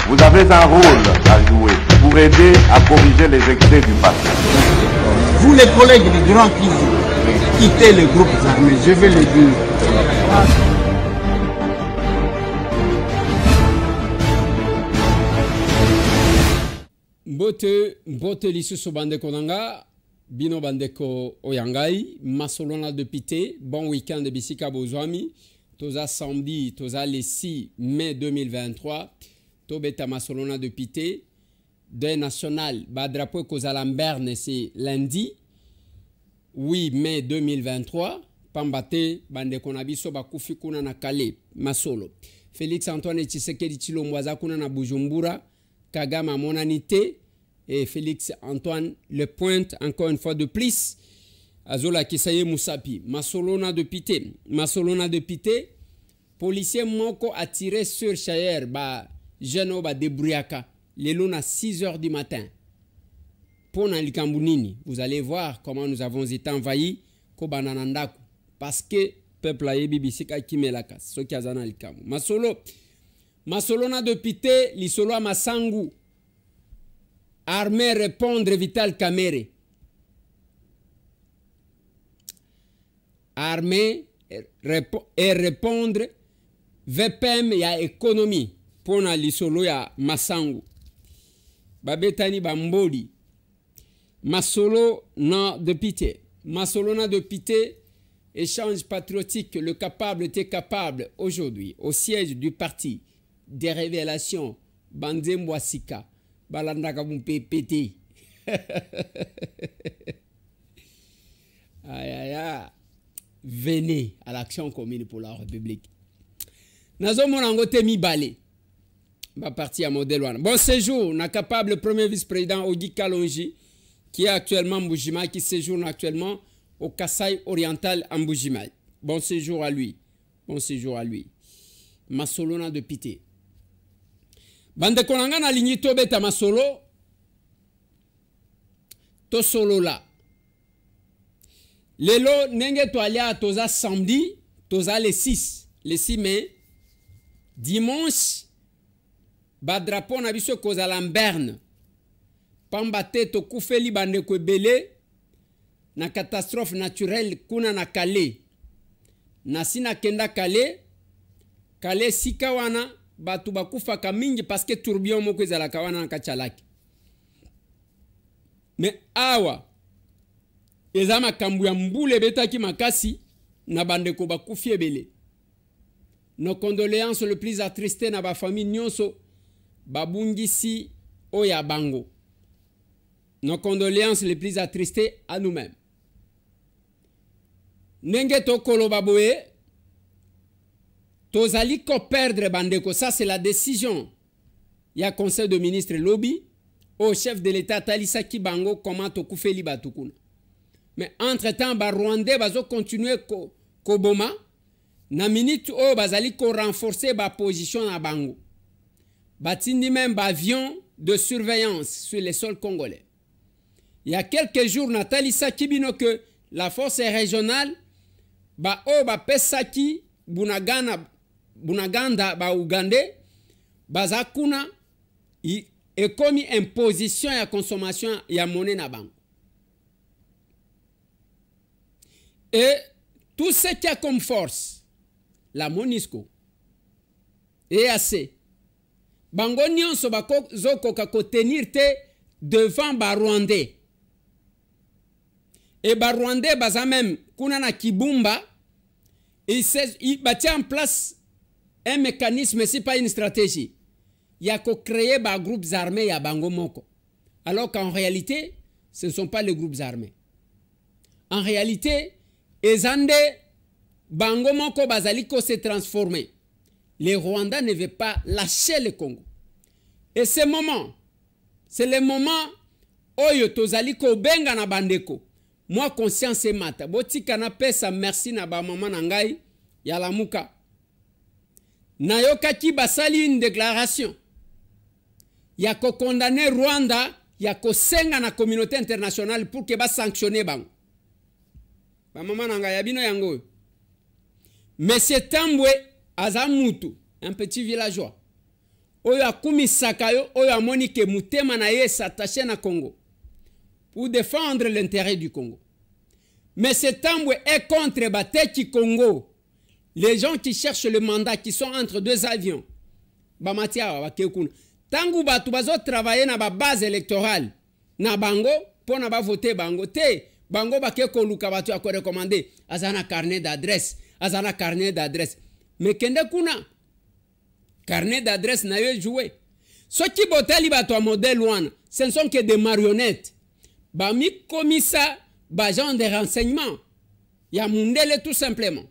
Vous avez un rôle à jouer pour aider à corriger les excès du passé. Vous les collègues du Grand Kivu, quittez les groupes armés, je vais le dire. Mbote lisusu bandeko nanga, bino bandeko oyangai, masolona de pité, bon week-end de bisika bozwami, toza samedi, toza le 6 mai 2023, tobeta masolona de pité, deuil national, badrapo kozalamberne c'est lundi, 8 mai 2023, pambate bandeko na biso bakufi kuna na Kale, masolo. Félix Antoine Tshisekedi Tshilombo kuna na Bujumbura, Kagame Monanité et Félix Antoine le pointe encore une fois de plus. Azola Kisaye Moussapi, Masolona de Pité. Masolona de Pité, policier Moko a tiré sur Chayer, jeune ba débrouillaka, les lons à 6 h du matin. Pour Nalikambunini, vous allez voir comment nous avons été envahis, Kobananandaku, parce que peuple a yebi bisika kimelaka, ce qui a zana likamu. Masolona de Pité, l'isolo à Masangu. Armée répondre Vital Kamere. Armée et répondre VPM ya économie. Pour na l'isolo ya Masangu. Babetani Bamboli. Masolo na de Pité. Masolona de Pité. Échange patriotique. Le capable était capable aujourd'hui au siège du parti. Des révélations, Bandemboasika, Balandaka Pété. Aïe aïe aïe. Venez à l'action commune pour la République. Nazo Monangote mi balé. Ba parti à modèle one. Bon séjour, n'a capable premier vice-président Ogi Kalonji, qui est actuellement en Mbujimai, qui séjourne actuellement au Kasaï oriental en Mbujimai. Bon séjour à lui. Bon séjour à lui. Masolona de Pité. Bande konanga na lingi to beta masolo to solo la lelo nenge to alia toza samedi toza le 6 mai dimanche ba drapeau na biso koza lamberne pambate to kufeli bande ko belé na catastrophe naturelle kuna na Kale na sina kenda Kale sikawana batu bakufa kamingi parce que tourbillon moko ezalaka wana na kachalaki. Mais awa eza makambu ya mbule betaki makasi na bandeko bakufi ebele. Nos condoléances le plus attristé na ba famille nyonso babungisi oya bango. Nos condoléances les plus attristés à nous-mêmes. Nenge to koloba boye Tozali ko perdre bandeko, ça c'est la décision. Il y a conseil de ministre lobby au chef de l'État Talisa Kibango comment to kufeli batukuna. Mais entre-temps ba Rwandais bazo continuer ko boma na minute o bazali ko renforcer ba position na bango. Batindi même ba avion de surveillance sur les sols congolais. Il y a quelques jours na Talisa Kibino que la force régionale ba o ba pesaki Bunaganda ba Ougandais bazakuna et comme imposition ya consommation ya monnaie na banque. Et tout ce qui a comme force la MONUSCO EAC bango nyonso bakozokoka ko tenir te devant ba Rwandais. Et ba Rwandais baza même kuna na Kibumba il bâtit en place un mécanisme, c'est pas une stratégie. Il y a qu'à créer des groupes armés à Bango Moko. Alors qu'en réalité, ce ne sont pas les groupes armés. En réalité, Ezande Bango Moko Bazaliko s'est transformé. Les Rwandais ne veulent pas lâcher le Congo. Et ce moment, c'est le moment où Tozaliko Benga na Bandeko. Moi, conscience et mata. Boti kana pesa merci na ba maman nangai ya lamuka. Nayoka ki basali une déclaration. Ya ko condamner Rwanda, ya ko senga na communauté internationale pour que ba sanctionner bang. Ba maman nangai ya bino yango. Monsieur Tambwe Azamutu, un petit villageois. oyo akumisaka yo oyo amoni ke mutema na ye s'attacher na Congo pour défendre l'intérêt du Congo. Mais cet homme est contre Bateki Congo. Les gens qui cherchent le mandat, qui sont entre deux avions. Bamatia bakekuna. Tangu batu bazo travailler na ba base électorale na bango pour na ba voter bango te. Bango bakeko luka batu ya ko recommander azana carnet d'adresse, azana carnet d'adresse. Mais kende kuna carnet d'adresse na yo joué. Ceux qui boteli batu a modèle wana, ce ne sont que des marionnettes. Bami komisa ba gens de renseignement. Ya mundele tout simplement.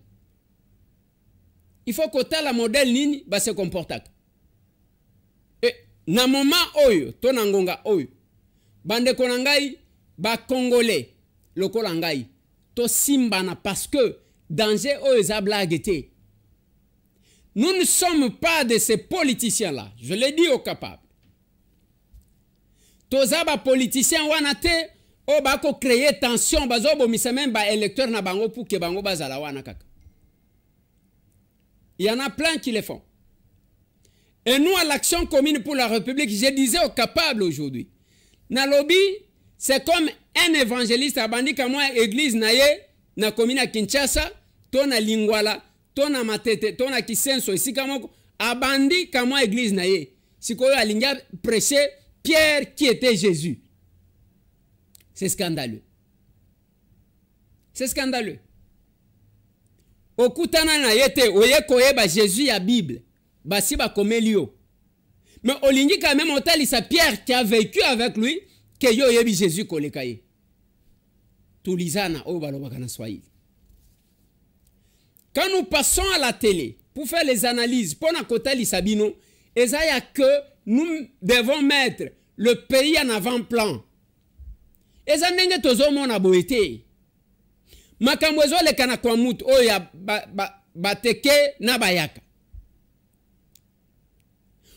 Il faut que la modèle nini ba se comportaka. Et na moment oyo to nangonga oyo bande konangai ba congolais lokola ngai to simbana parce que danger oyo za blague te. Nous ne sommes pas de ces politiciens là, je l'ai dit au capable. Toza ba politiciens wana te o ba ko créer tension bazo bomisa même ba électeur na bango pour que bango bazala wana kaka. Il y en a plein qui le font. Et nous, à l'Action commune pour la République, je disais aux capables aujourd'hui, na lobby, c'est comme un évangéliste à bandi comme moi, église naye, na commune à Kinshasa, tona lingwala, tona matete, tona kisenso, ici comme à bandi comme moi, église naye. Si quoi a linga prêcher Pierre qui était Jésus. C'est scandaleux. C'est scandaleux. Okutana na yete oye koyeba Jésus ya Bible basi ba komelio. Mais olingi quand même otali sa Pierre qui a vécu avec lui que yo yebi Jésus kolekaye. Tulizana o balobaka na Swahili. Quand nous passons à la télé pour faire les analyses pour na kotali sabino, ezaya que nous devons mettre le pays en avant-plan. Eza ndenge tozomona boete. Makamwezo le kana kwa mutu oya bateke na bayaka.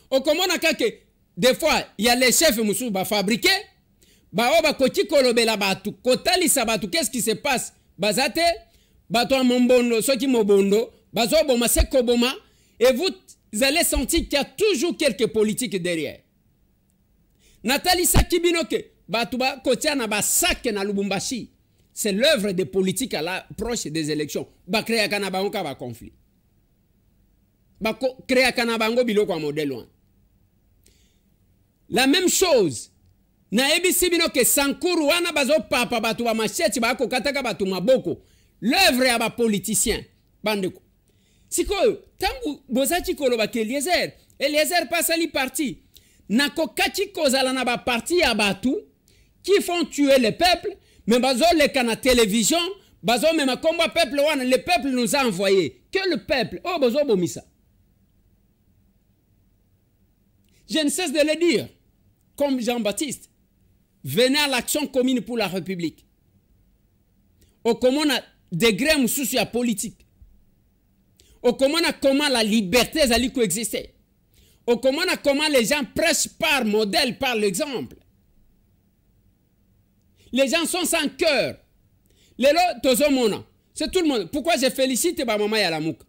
Okomona kake des fois il y a les chefs musu ba fabriquer ba oba koti kolobela batu kotali sabatu qu'est-ce qui se passe bazate bato a mombondo soki mobondo bazo boma seko boma et vous allez sentir qu'il y a toujours quelques politiques derrière. Nathalie Sakibinoke batu ba kotia na ba sac na Lubumbashi. C'est l'œuvre des politiques à l'approche des élections. Ba créer kanabango ka ba conflit. Ba créer kanabango biloko a modèle loin. La même chose. Na ebisi bino ke sankuru wana bazo papa batu ba machete ba ko kataka batu maboko. L'œuvre ya ba politicien. Bandeko. Siko tangu bozati koloba ke Eliezer passe à li parti. Na ko kati kozala na ba parti ya batu qui font tuer le peuple. Mais bazo le kana télévision, bazo même combat peuple wana, le peuple nous a envoyé. Que le peuple, oh bazo bomisa. Je ne cesse de le dire, comme Jean-Baptiste, venez à l'Action commune pour la République. Au comment on a degré moussousu à politique. Au comment on a comment la liberté allait coexister. Au comment on a comment les gens prêchent par modèle, par l'exemple. Les gens sont sans cœur. Les lots, c'est tout le monde. Pourquoi je félicite ma maman Yalamouk?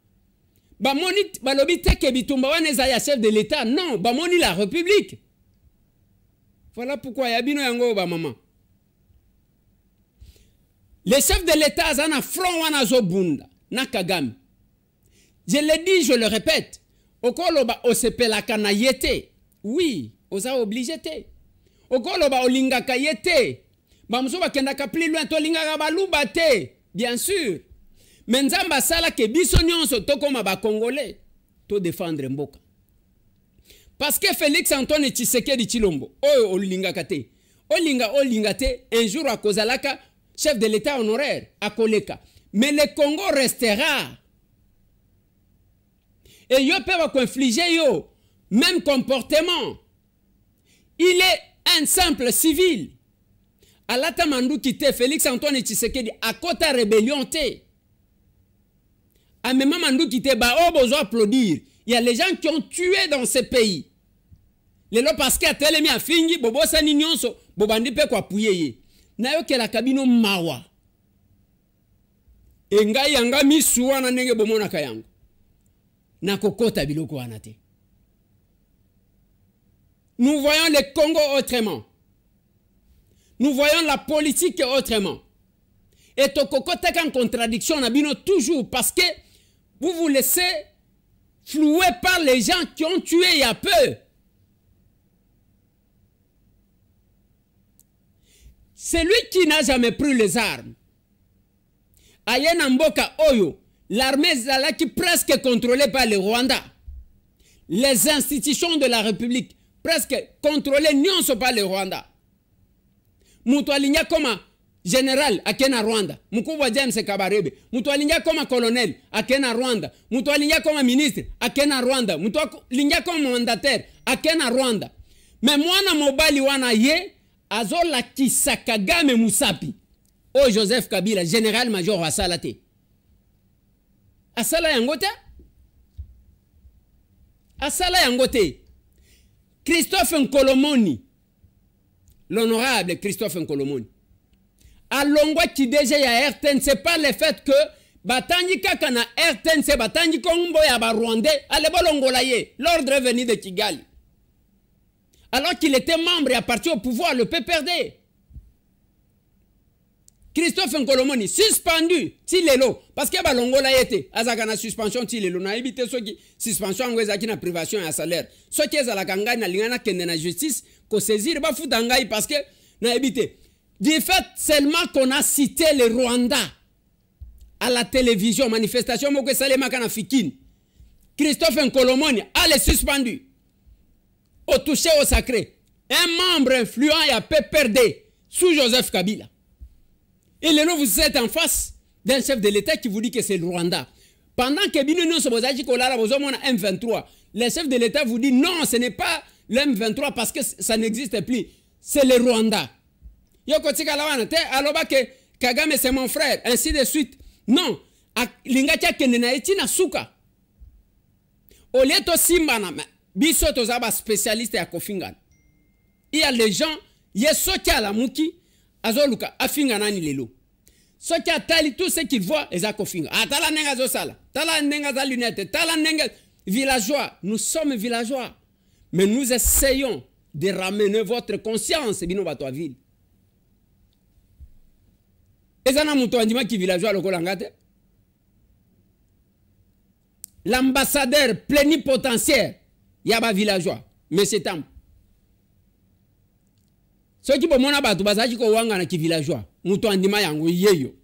Bamoni, balobi teke bitumba wanezaya chef de l'État. Non, bamoni la République. Voilà pourquoi yabino yango ba maman. Les chefs de l'État zana front wana zobunda na Kagame. Je le dis, je le répète. Okoloba osepela kana yete. Oui, osa obligé te. Okoloba olinga kayete. Bamoussouba kendaka plus loin to linga baluba te, bien sûr. Mais nzamba sala ke biso nyonso to koma ba congolais to défendre mboka. Parce que Félix Antoine Tshisekedi Tshilombo, oyo olinga kate. Olinga te un jour à kozalaka chef de l'État honoraire à Koleka. Mais le Congo restera. Et yo peut va infliger yo même comportement. Il est un simple civil. Alata mandu kite Félix Antoine Tshisekedi à kota rébellion te. A même mandu kite ba o besoin applaudir. Il y a les gens qui ont tué dans ce pays. Les lots parce que telemi a fingi bobo sani nyonso bobandi pe kwa puyeye. Na yo ke la kabino mawa. Enga yanga misuwa na nenge bomona kayango. Na kokota biloko wana te. Nous voyons le Congo autrement. Nous voyons la politique autrement. Et Tokoko est en contradiction toujours parce que vous vous laissez flouer par les gens qui ont tué il y a peu. Celui qui n'a jamais pris les armes. Ayena Mboka Oyo, l'armée qui presque contrôlée par le Rwanda. Les institutions de la République presque contrôlées non par le Rwanda. Mutualinya comme général akena Rwanda. Mukubwa James Kabarebe. Mutualinya comme colonel akena Rwanda. Mutualinya comme ministre akena Rwanda. Mutualinya comme mandataire akena Rwanda. Mais mwana mobali wana ye azola Kagame Musapi. Oh Joseph Kabila, général major Asalate. Asala yangote? Asala yangote. Christophe Nkolomoni, l'honorable Christophe Nkolomoni, à Longwa qui déjà y a RTN, c'est pas le fait que Batangi Kakana RTN, c'est Batangi Kombo ya Rwandais, allez bolongolaye, l'ordre est venu de Kigali. Alors qu'il était membre et appartient au pouvoir, le PPRD. Christophe Nkolomoni, suspendu, Tilelo, parce que Balongola était, Azakana suspension, Tilelo, na évité ceux qui, suspension, Angwezaki na privation à salaire. Ceux qui est à la Kanga, na lingana kende na justice, ko saisir, ba foutangai, parce que, na évité. Du fait seulement qu'on a cité le Rwanda à la télévision, manifestation, Moko Salema Kana Fikin, Christophe Nkolomoni, allez suspendu. Au touché au sacré, un membre influent et a PPRD sous Joseph Kabila. Et là, vous êtes en face d'un chef de l'État qui vous dit que c'est le Rwanda. Pendant que Bino Sobozaji Kolara a M23, le chef de l'État vous dit non, ce n'est pas le M23 parce que ça n'existe plus. C'est le Rwanda. Yoko Tika Lawana, aloba que Kagame c'est mon frère, ainsi de suite. Non, Lingatia Kenena Etina Suka. Oleto Simbana, Biso Tozaba spécialiste à Kofingan. Il y a les gens, Yesotia à la Mouki. Azoluka afinga nani lelo. Ce qui a tali tout ce qu'il voit est à Kofinga. Ah tala nenga zo sala. Tala nenga za lunette. Tala nenga villageois. Nous sommes villageois. Mais nous essayons de ramener votre conscience bino bato ville. Ezana muto andima ki villageois lokolangate. L'ambassadeur plénipotentiaire yaba villageois. Monsieur Tam. Ceux qui peuvent mona batu basaji ko wanga na ki villageois muto andima yango yeyo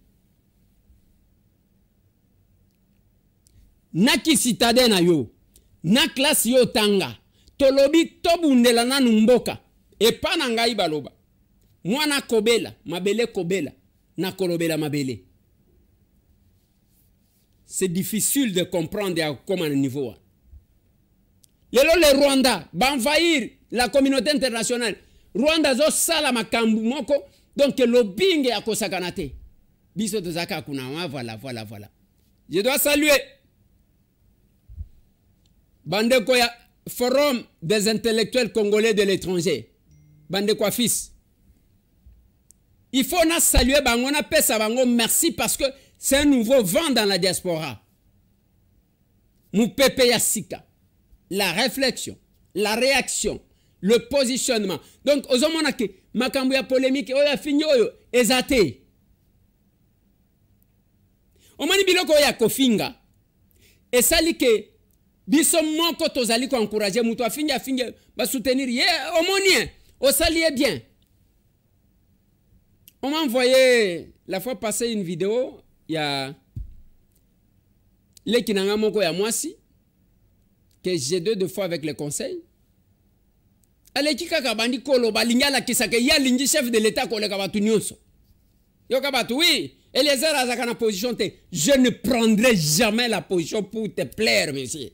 na ki citadin na yo na classe yo tanga tolobi tobundela na mboka e pa na ngai baloba mwana kobela mabele kobela na kolobela mabele. C'est difficile de comprendre à comment niveau. Le Rwanda va envahir la communauté internationale. Rwanda zo sala makambu moko donc lobbying ya kosakanate biso tozaka kuna voilà. Je dois saluer bandeko ya forum des intellectuels congolais de l'étranger bandeko fils. Il faut na saluer bango na pesa bango merci parce que c'est un nouveau vent dans la diaspora. Mupepe ya sika, la réflexion, la réaction, le positionnement. Donc, aux hommes qui makambu ya polémique, oya fini oyo ezate. Omani biloko ya kofinga. Et sali ke biso moko tozali ko encourager muto afinga ba soutenir ye omonien, o sali bien. On m'a envoyé la fois passée une vidéo, il y a les kinanga moko ya mwasi que j'ai deux fois avec le conseil. Aleki kaka bandi kolo balingala kisake ya lingi chef de l'état koleka batu nyonso. Yoka batu oui, Eliezer azaka na position te. Je ne prendrai jamais la position pour te plaire monsieur.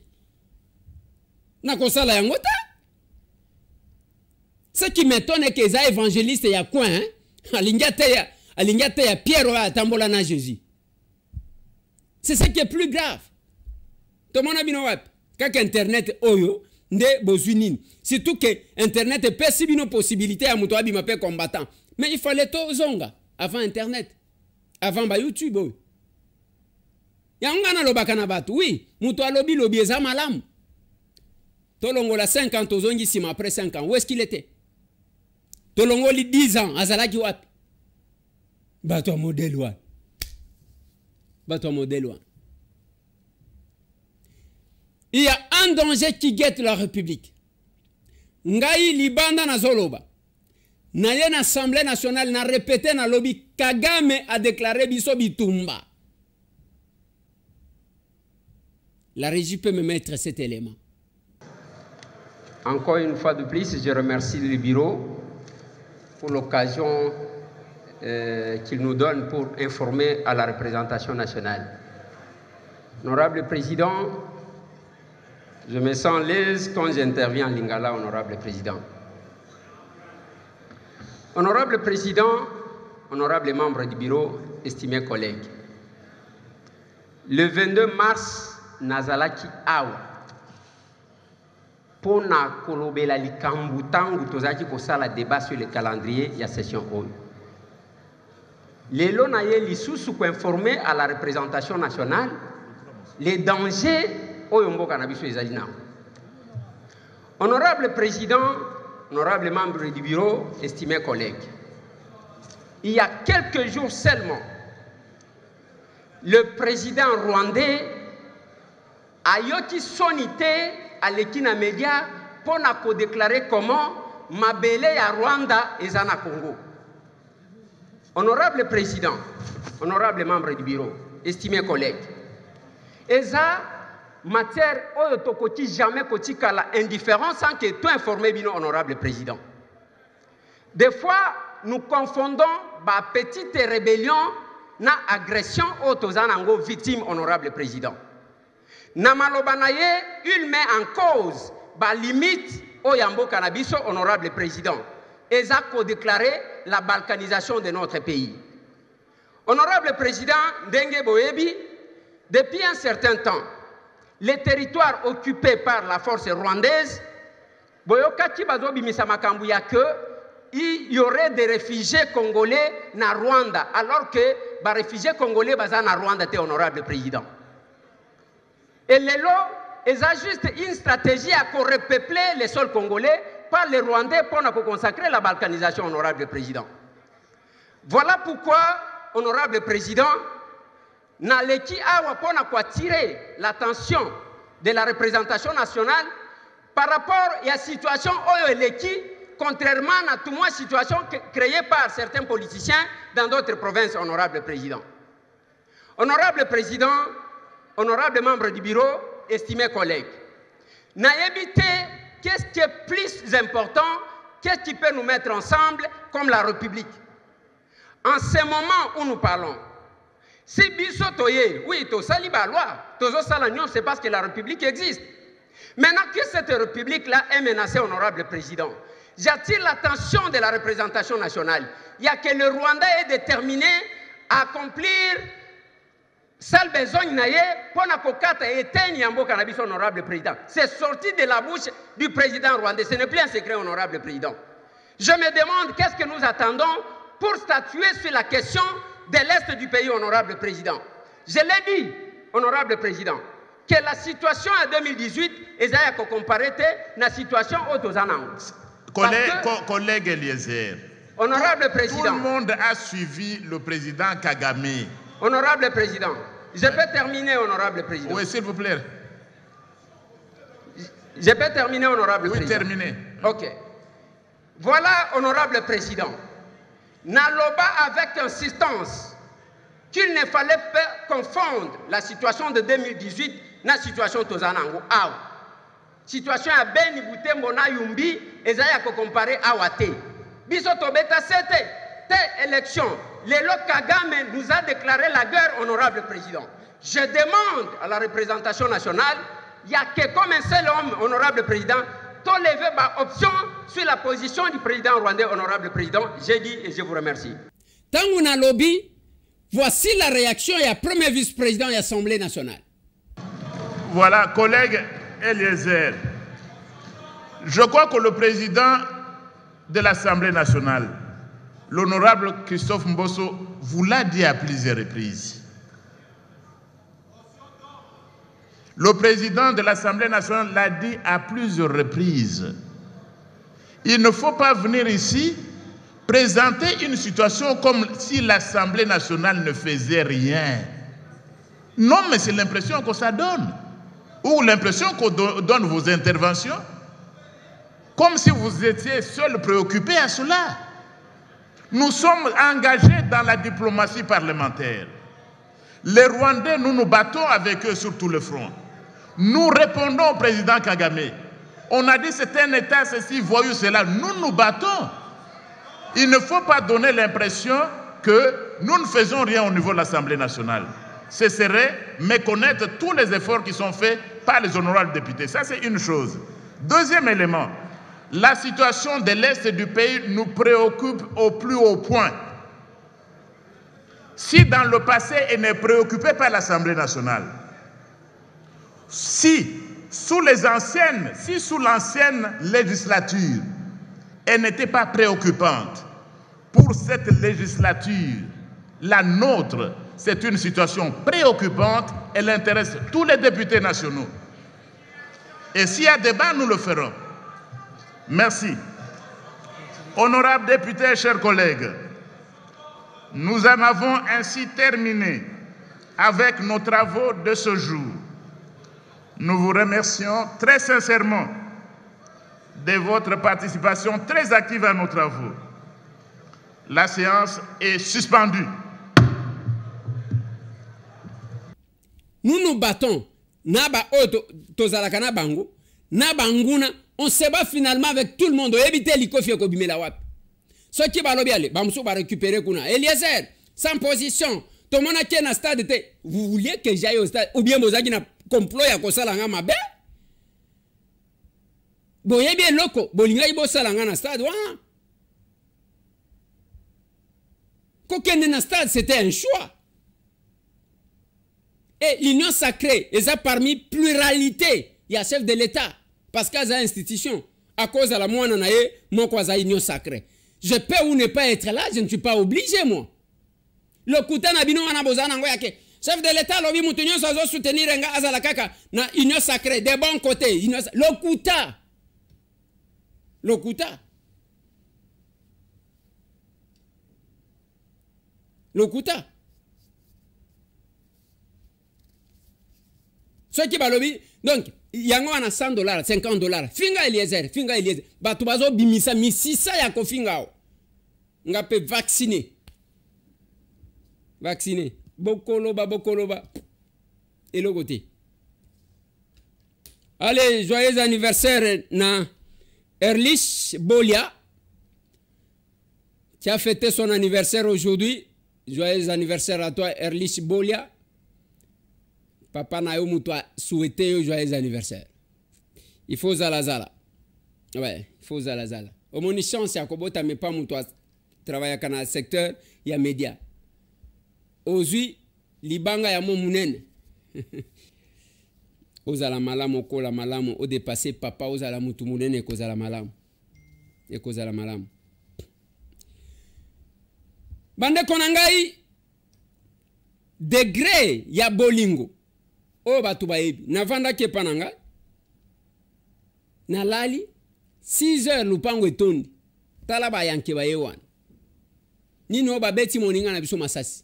Na kosala yango ta. Ce qui m'étonne est que les évangélistes ya quoi hein? Alingate ya Pierre wa tambola na Jésus. C'est ce qui est plus grave. Tout le monde a bien quand internet oyo nde bozunin. Surtout que internet est possible une possibilité à muto abima pe combattant. Mais il fallait to zonga avant internet. Avant ba YouTube. Ya ngana lobaka na batu. Oui, muto alobi lobi eza malamu. Tolongola 5 ans, Tozongi Sima après 5 ans. Où est-ce qu'il était? Tolongoli 10 ans, Azalaki Wapi. Bato modèle one. Bato modèle one. Il y a un danger qui guette la République. Ngai Libanda na Zoloba. Naye na Assemblée nationale na répété na lobby Kagame a déclaré biso bitumba. La régie peut me mettre cet élément. Encore une fois de plus, je remercie le bureau pour l'occasion qu'il nous donne pour informer à la représentation nationale. Honorable Président, je me sens à l'aise quand j'interviens en Lingala, Honorable Président. Honorable Président, honorables membres du bureau, estimés collègues, le 22 mars, Nazalaki Awa, pona kolobela likambu tangu tozaki kosala débat sur le calendrier ya session oyo. Lelo na ye lisusu ko informer à la représentation nationale les dangers oyo mboka na biso ezali na. Honorable Président, honorables membres du bureau, estimés collègues, il y a quelques jours seulement, le président rwandais a yoti sonité à l'Ekina Média pour déclarer comment Mabele à Rwanda et Zana Congo. Honorable Président, honorables membres du bureau, estimés collègues, Eza matière oyo tokoti jamais kotika la indifférence sans que tout informé bino honorable Président. Des fois, nous confondons ba petite rébellion na agression au tozanango victime honorable Président. Na maloba na ye, il met en cause ba limite au yambo canabiso honorable Président. Eza ko déclarer la balkanisation de notre pays. Honorable Président Ndenge Boyebi, depuis un certain temps, les territoires occupés par la force rwandaise, Boyokati Bazobi Misamakambuya que il y aurait des réfugiés congolais na Rwanda, alors que les réfugiés congolais sont na Rwanda, honorable Président. Et les lots, ils ont juste une stratégie à repeupler les sols congolais par les Rwandais pour consacrer la balkanisation, honorable Président. Voilà pourquoi, honorable Président, Naleki Awa pour attirer l'attention de la représentation nationale par rapport à la situation Oyo-Eleki, contrairement à toute la situation créée par certains politiciens dans d'autres provinces, honorable Président. Honorable Président, honorables membres du bureau, estimés collègues, Naïbité, qu'est-ce qui est plus important, qu'est-ce qui peut nous mettre ensemble comme la République? En ce moment où nous parlons, si biso toye, oui, to sali ba loi, tozo salagnon, c'est parce que la République existe. Maintenant que cette République-là est menacée, honorable Président, j'attire l'attention de la représentation nationale. Il y a que le Rwanda est déterminé à accomplir sale besoin naye pour na kokata éteindre yambo cannabis, honorable Président. C'est sorti de la bouche du président rwandais. Ce n'est plus un secret, honorable Président. Je me demande qu'est-ce que nous attendons pour statuer sur la question de l'Est du pays, honorable Président. Je l'ai dit, honorable Président, que la situation en 2018 est à comparer la situation au Tozanang. Collègue Eliezer, honorable Président, tout le monde a suivi le président Kagame. Honorable Président, je peux terminer, honorable Président. Oui, s'il vous plaît. Je peux terminer, honorable Président. Oui, terminez. Ok. Voilà, honorable Président. Naloba avec insistance qu'il ne fallait pas confondre la situation de 2018 avec la situation de Tozanango. Situation à Beni Boutembo na Yumbi, et ça y a comparé à Wate. Bisoto Beta, c'était élection. Le Kagame nous a déclaré la guerre, honorable Président. Je demande à la représentation nationale, il n'y a que comme un seul homme, honorable Président, to lever ma option sur la position du président rwandais, honorable Président. J'ai dit et je vous remercie. Tangu na lobby, voici la réaction du premier vice-président de l'Assemblée nationale. Voilà, collègue Eliezer. Je crois que le président de l'Assemblée nationale, l'honorable Christophe Mbosso, vous l'a dit à plusieurs reprises. Le président de l'Assemblée nationale l'a dit à plusieurs reprises. Il ne faut pas venir ici présenter une situation comme si l'Assemblée nationale ne faisait rien. Non, mais c'est l'impression que ça donne. Ou l'impression qu'on donne vos interventions. Comme si vous étiez seul préoccupé à cela. Nous sommes engagés dans la diplomatie parlementaire. Les Rwandais, nous nous battons avec eux sur tout le front. Nous répondons au président Kagame. On a dit c'est un État, ceci, voyou, cela. Nous nous battons. Il ne faut pas donner l'impression que nous ne faisons rien au niveau de l'Assemblée nationale. Ce serait méconnaître tous les efforts qui sont faits par les honorables députés. Ça, c'est une chose. Deuxième élément, la situation de l'Est du pays nous préoccupe au plus haut point. Si dans le passé, elle n'est préoccupée par l'Assemblée nationale, si sous l'ancienne législature, elle n'était pas préoccupante, pour cette législature, la nôtre, c'est une situation préoccupante, elle intéresse tous les députés nationaux. Et s'il y a débat, nous le ferons. Merci. Honorables députés, chers collègues, nous en avons ainsi terminé avec nos travaux de ce jour. Nous vous remercions très sincèrement de votre participation très active à nos travaux. La séance est suspendue. Nous nous battons. Naba tozalaka na bango, na banguna, on se bat finalement avec tout le monde. Éviter l'ikofie ko bimela wapi. Ce qui va l'obéir, bamsou va récupérer kuna. Eliezer, sans position. Tout le monde a na stade te. Vous vouliez que j'aille au stade ou bien mozaki na complot ya kosala nga mabe? Boye bien loko, bolinga ibo sala nga na stade wa. Kokende na stade, c'était un choix. Et l'union sacrée, et ça parmi pluralité, il y a chef de l'État. Parce qu'il y a une institution. À cause de la moine, mon quoi union sacrée. Je peux ou ne pas être là, je ne suis pas obligé, moi. Le kouta na bino wana bozana ngoya ke. Chef de l'État, l'obi moutonyo sa soutenir nga azala kaka na union sacrée, des bons côtés. Le kouta. Le kouta. Le kouta. Ceux qui balobi, donc, il y a $100, $50. Finga Eliezer, finga Eliezer. Batubazo bimisa, misisa ya ko finga o. Nga pe vacciner. Vacciner. Bokoloba. Et le côté. Allez, joyeux anniversaire na Erlich Bolia. Qui a fêté son anniversaire aujourd'hui. Joyeux anniversaire à toi, Erlich Bolia. Papa na yo moutoua souhaité yo joyeux anniversaire. Il faut zala. Ouais, il faut zala. Au mon chance, Yakobota mais pas moutoua travailler dans le secteur, il y a média. Aujourd'hui, libanga ya mon munene. Ozala malamu kola malamu o dépasser papa ozala mutu munene kozala malamu. Et kozala malamu. Bande konangai degré ya bolingo. O batu baebi navanda ke pananga na lali 6 heures lupango etondi tala ba yanke ba yewan nino babeti moninga na biso masasi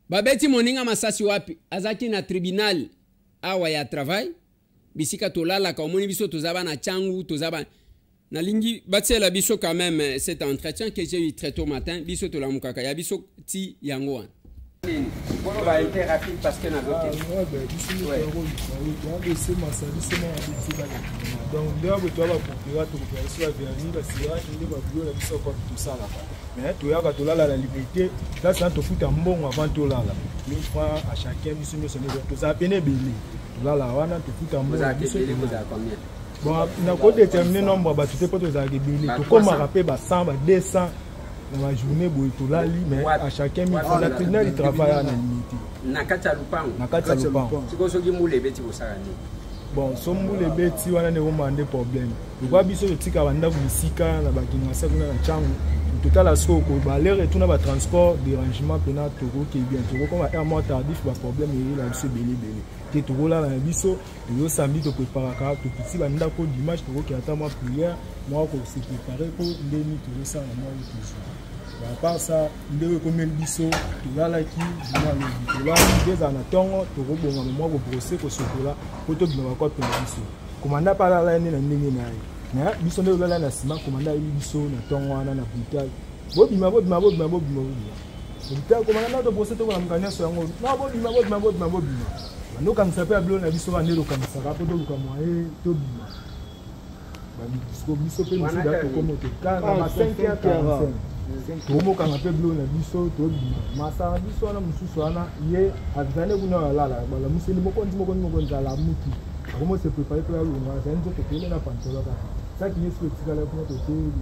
babeti moninga masasi wapi azaki na tribunal awa ya travail bisika tolala ka omoni biso tozaba na changu tozaba na lingi batsela biso quand même cet entretien que j'ai eu très tôt matin biso tolamukaka ya biso ti yango wan. On va être rapide parce que nous avons mais tu as tout là la limité là c'est un tout foot en bon avant tout là 1000 francs à chacun nous sommes tous à peine belé tout là on a tout foot en bon bon na ko déterminer nombre ba tu te pas tous à belé tout comme rappeler ba 100 ba 200 dans la journée tout là mais à chacun 1000 francs la tribunal il travaille en limité na kata lupango siko soki mule beti bosaka ni bon sombu le beti wana ne komande problème kwa biso tika banda bisika na bakinga sa kuna na changu total à ce qu'on va aller retourner à transport dérangement pénal Togo qui est bien Togo comme un mois tardif le problème est là c'est belé que Togo là dans biso le samedi to préparer car tout petit ba ndako dimanche Togo qui attend moi prière moi ko se préparer pour l'ennemi Togo ça moi toujours à part ça ndeko comme biso Togo là qui Togo là des anatongo Togo bonga moi ko brosser ko sokola ko to bima ko pe biso commandant par là ni na ndenge na na biso nde olala na sima commandant biso na tongo wana na brutal bobima brutal commandant to procès to na mkanya so yango na bobima no kan sape ablo na biso ba ndelo kan saka po to luka moye to bima ba biso pe biso da to komo te ka na 5h45 tomo kan sape ablo na biso to bima masa biso na mususu wana ye avane kuna lala bala museni moko nzala mutu comment se préparer pour la longue c'est un jour que tu es là pantola ça qui est ce que là pour te dire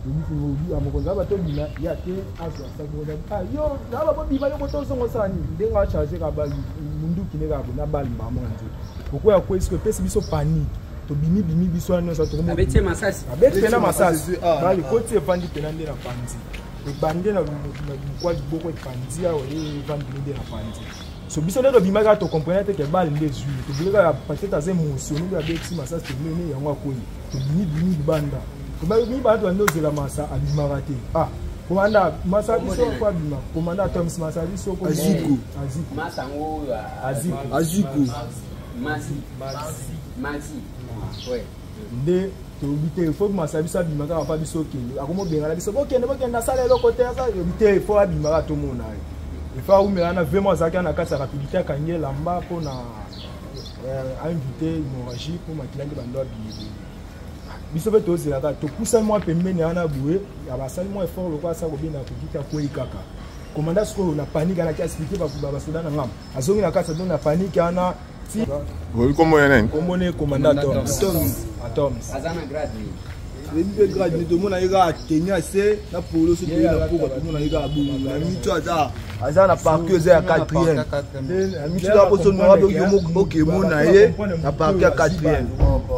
ni à mon conza ba to bina ya te aso sa ko da yo na ba biba yo to songo sani ndenga charger ka bali mundu kineka ko na bali mama nje pourquoi ya ko est-ce que pesi biso panique to bimi biso na sa to mo abete masasi na masasi bali ko ti efandi penande na panzi e bande na kwa boko e panzi ya o e vandi na panzi so biso ndo bimaka to comprendre que bal ndezu to bilika peut-être az émotion ndo abeti masa se mene yango akoni to bini banda to ba mi ba to ndo zela masa abimaka te komanda masa biso kwa bima komanda Thomas masa biso ko aziko masa ngo aziko masi ouais nde to bite faut masa biso abimaka pa biso kende akomo benga biso bokende na sala lokote asa bite faut abimaka to mona il faut oumela vraiment zaka na kasa rapidité kanye lamba pour na inviter hémorragie pour makilande bando abili biso beto ozela ka to poussa moi pembeni ana boué ya basali moi effort lokwa sa ko bina kukita ko ikaka commandant sko na panique ana ki expliquer ba soda na ngam azongi na kasa donc na panique ana ti oui comment yenen komone commandant Toms azana grade le grade ni to mona ira Kenya c'est na polo so to na pour to mona ira abu na mitu aza na parquet za 4e mitu la poso no ba yo OK mona ye na parquet 4e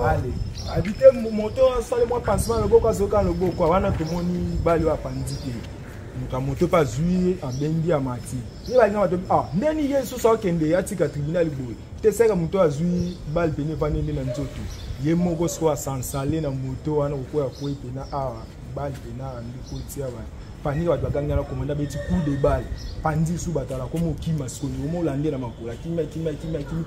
allez habiter moto sale moi pansement le boko azoka le boko wana to moni bali wa pandike muka moto pa zui abendi amati ni ba ngama to ndeni yesu so kende ya tika tribunal boy te seka moto azui bali pene panende na nzoto ye moko so sansale na moto wana ko ya ko pena bali pena ndiko tia ba pani wa baganga na komanda beti coup de balle pandi su batala komo kima skoni mo lande na makula kima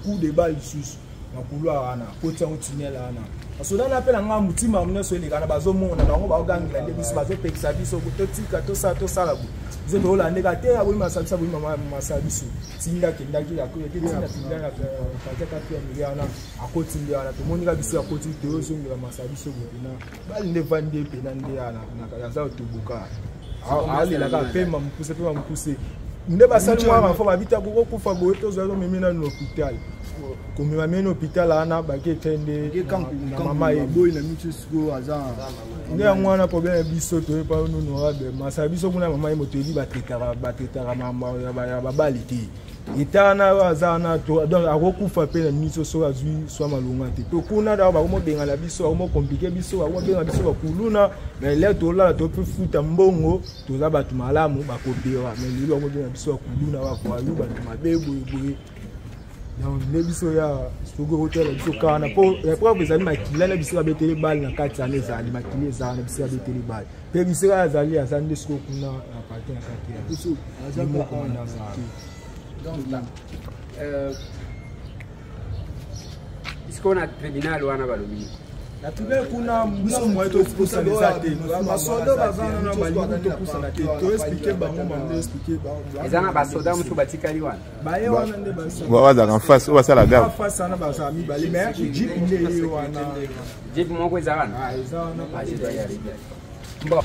coup de balle susu na kulwa ana kotsa utinela ana asoda na pela nga mutima mne so eleka na bazomona na ngo ba ogangila nde biso bazo pekisa biso kutotika to sala bu zebe olande ka te ya boi masabisa boi mama masabiso tinda kendaki ya ko tinda tinda ka ka miliana akoti ndi ana to monika biso akoti te ozo ngira masabiso bopina bali nde vande pena ndi ana na kaza otubuka ali la ka pema mpuse nde basali mwa mafo babita ko kufa boye to zo memena no hospital comme mameno hôpital ana bake tende na mama e boy na mitu siko aza nde ngwana problème biso to pa no honorable masa biso kuna mama e moteli batetara mama ya babalite itana wazana to donc akokufa pe na miso so azui so malunga te to kuna da ba mo benga la biso ba mo compliquer biso ba mo benga biso ba kuluna mais là to la to pe futa mbongo to za batu malamu ba kopewa mais lilo mo benga biso ba kuluna ba kwa yu ba mabebo boye donc les biso ya sogo hotel biso kana po après que zali makila la biso ba betele bal na kati ana zali makile za na biso ba betele bal pe biso ya zali ya zande sko kuna na parti na kati ya biso azali mo komanda za donc là est-ce qu'on a tribunal wana balobi la tribunal kuna biso mo to poussa les athées basoda bazana na balingo to poussa na te to expliquer bango mande expliquer ba ezana basoda mutu batikali wana baye wana nde basoda waza en face ou ça la gare face na basa mi bali mais jeep nde wana jeep moko ezana ezana ba je dois y arriver bon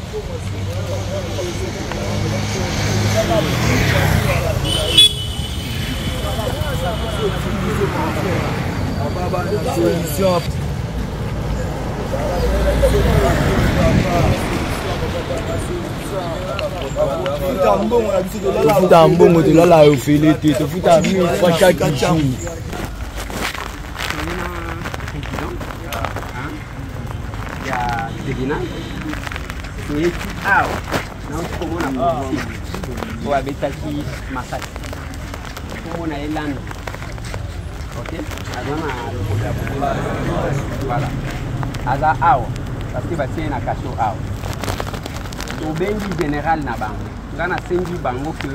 Futa mbongo to lala yo filete to futa mi kwa chaque jour. Ya tribunal toyeki awa nauti komona policier oyo abetaki Masasi komona ye landa ok aza na lokolo ya voilà aza awa parce que batie na kasho awa tobengi général na bango nga nasengi bango ke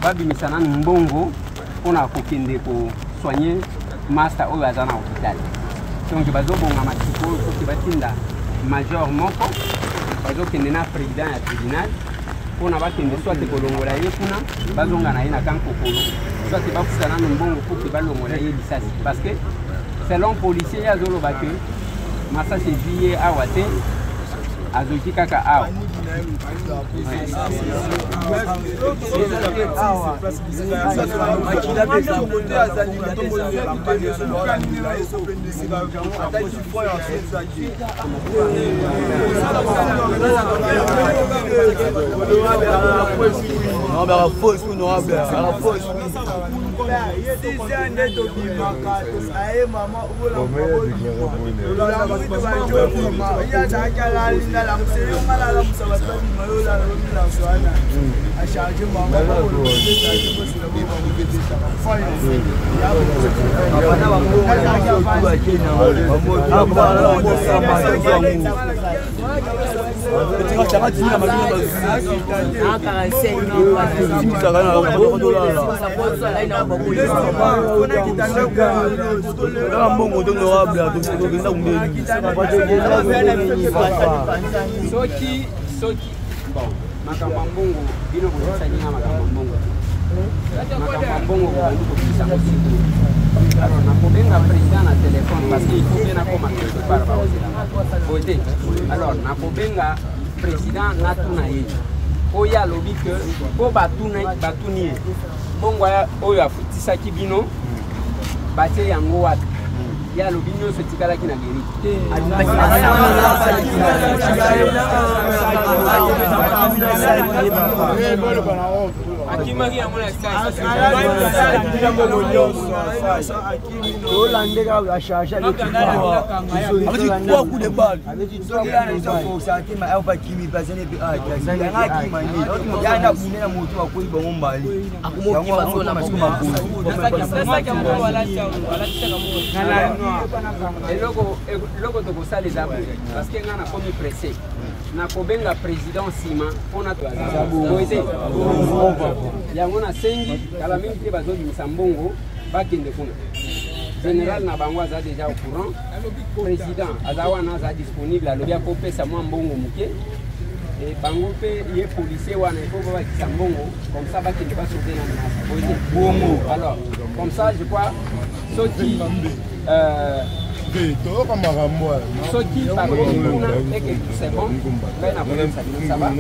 babimisa nanu mbongo mpona kokende kosoigne master oyo aza na hôpital donc bazobonga masiko oyo soki batinda major moko bazokende na président ya tribunal mpona bakende soit kolongola ye kuna bazonga na ye na kankokolo soit bafuta nanu mbongo po ke balongola ye lisasi parce que selon policier ye azoloba ke Masasi ezwi ye awa te azoki kaka awa soki bon makambo mbongo bino bolisanyinga makambo mbongo bobandu kokisa mosiku alors nakobenga président na téléphone parce que il faut bien nakoma quelque part baozelanga bote alors nakobenga président natuna ye oyo alobi ke po batuni ye mbongo oyo afutisaki bino batie yango wapi ya alobi nyonso etikalaki na geri akimaki yango na eloko tokosala eza parce que nga nakomi pressé nakobenga président nsima mpona toete yango nasengi kala mingi te bazobimisa mbongo bakende kuna général na bango aza déjà au courant président aza wana aza disponible alobi akopesa mwa mbongo moke bango mpe ye policier wana ifo babakisa mbongo comme ça bakende basauve na menace boye bongo alors comme ça je crois soki soki bakokuna eke tout c'est bon ngai nakoyebisa bino ça va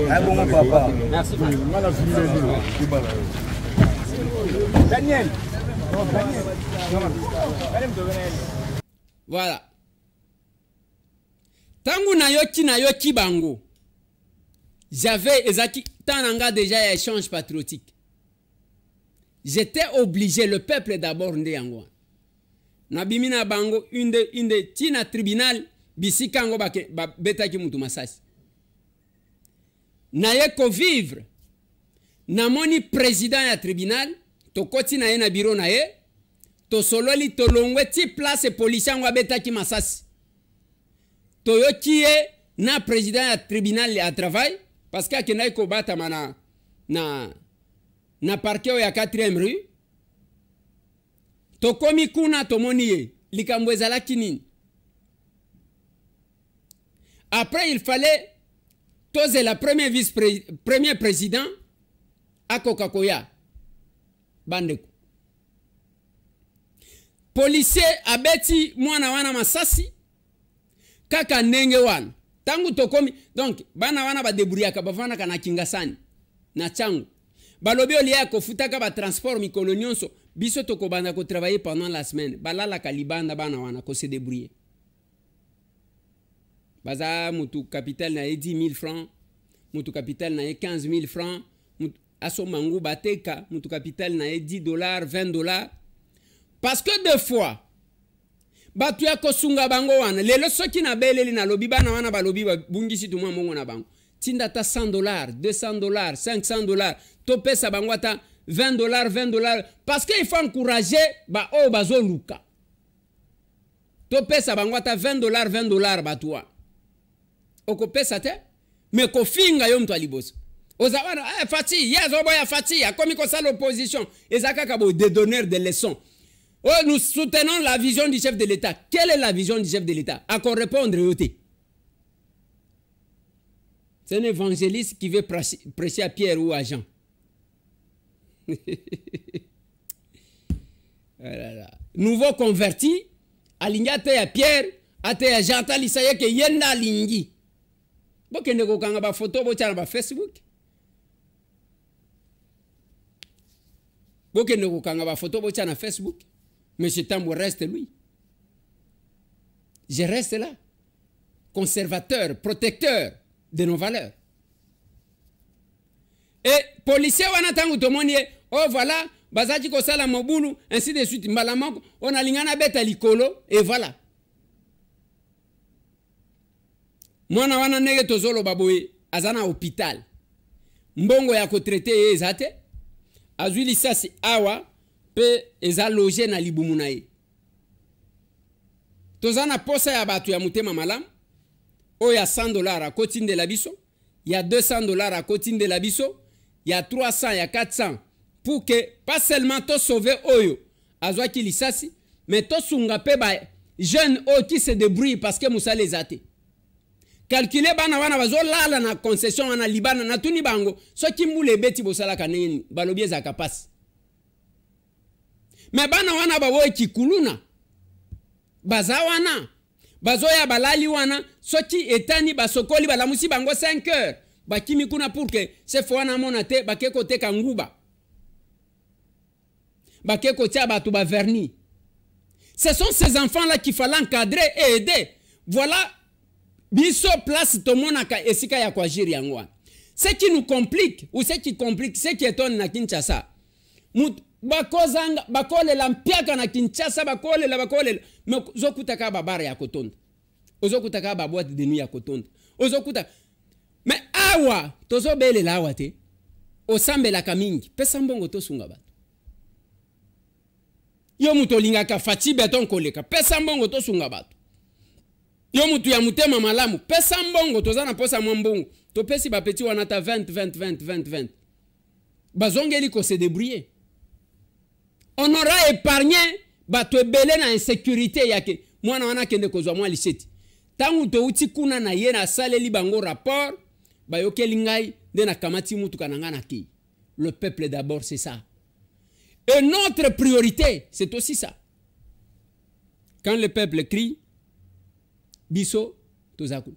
merci Daniel. Voilà. Tangu na yoki bango. J'avais ezaki tananga déjà échange patriotique. J'étais obligé, le peuple d'abord nde yango. Nabimina bango une tina tribunal bisikango ba betaki mutu Masasi. Naye ko vivre. Namoni président ya tribunal to koti na ye na bureau na ye to sololi to longwe ti place policier ngo betaki Masasi. To yoki ye na président ya tribunal ya travail parce que akena ko bata mana na parquet ya 4e rue. To komi kuna to moni ye likambo ezalaki nini. Après il fallait toze la premier président akokakoya bandeko. Policier abeti mwana wana Masasi kaka ndenge wana. Tangu tokomi donc bana wana ba debrouillaka bavana kana kingasani na changu. Balobi olia ko futaka ba transport mikolo nyonso biso tokobanda ko travailler pendant la semaine. Balala kalibanda bana wana ko se débrouiller. Baza mutu capital na 10 000 francs, mutu capital na 15 000 francs, aso mangu bateka mutu capital na $10, $20. Parce que deux fois batu ya kosunga bango wana lelo soki na beleli na lobi bana wana balobi bungisi tuma mongo na bango tindata 100 $, 200 $, 500 $, topesa bangwata 20 $, 20 $, parce qu'il faut encourager ba o bazo luka. Topesa bangwata 20 $, 20 $, batwa. Oko pesa te, mais ko finga yo mtu aliboso. Ozawana, Fati, yes, oboya Fati, a comme ça l'opposition, ezaka kabo des donneurs de leçons. Oh, nous soutenons la vision du chef de l'État. Quelle est la vision du chef de l'État? À qu'on répondre, c'est un évangéliste qui veut prêcher à Pierre ou à Jean. Nouveau converti, aligné à Pierre, à Jean, il s'agit que yenda aligné. Vous avez une photo sur Facebook. Vous avez une photo sur Facebook. Mais ce temps reste lui. Je reste là. Conservateur, protecteur de nos valeurs. Et policier, oh voilà, bazaji ko sala mobulu, ainsi de suite. Malamoko, on a lingana beta likolo, et voilà. Mwana wana nege tozolo baboye, azana hôpital. Mbongo ya ko traité ezate. Azuli sasi awa. Pe eza loge na libumu na ye. Tozana posa ya batu ya mutema malam. O ya $100 à kotine de la biso. Ya $200 à kotine de la biso. Ya 300, ya 400. Pour que, pas seulement to sauver oyo. Azwa ki lisasi. Mais to sunga pe ba jeune o qui se débrouille parce que moussa les ate. Calculer bana wana bazo lala na concession wana libana na tuni bango. So ki mbule beti bosala kaneni. Balobie za kapasi. Mais bana wana bawo kikuluna baza wana bazo ya balali wana soki etani basokoli balamusi bango 5 heures bakimi kuna pour que se fo wana monate bakeko te kanguba bakeko tia batu ba verni. Ce sont ces enfants là qu'il fallait encadrer et aider. Voilà biso place to monaka esika ya kwa jiri yango. Ce qui nous complique ou ce qui complique ce qui étonne na Kinshasa. Bakozanga bakole la mpiaka na Kinshasa bakole la mais zokutaka babara ya kotonda ozokutaka ba boîte de nuit ya kotonda ozokuta mais awa tozobele la awate osambela kamingi pesa mbongo tosunga bato yo muto lingaka Fati beton koleka pesa mbongo tosunga bato yo mutu ya mutema malamu pesa mbongo tozana posa mbongo to pesi ba petit wana ta 20 bazongeli ko se débrouiller. On aura épargné bato ebele na insécurité yake mwana wana kende kozwa mwa liseti tangu to uti kuna na ye na saleli bango rapport bayokeli ngai de na kamati mutu kananga na ki. Le peuple d'abord, c'est ça. Et notre priorité c'est aussi ça. Quand le peuple crie biso tozaku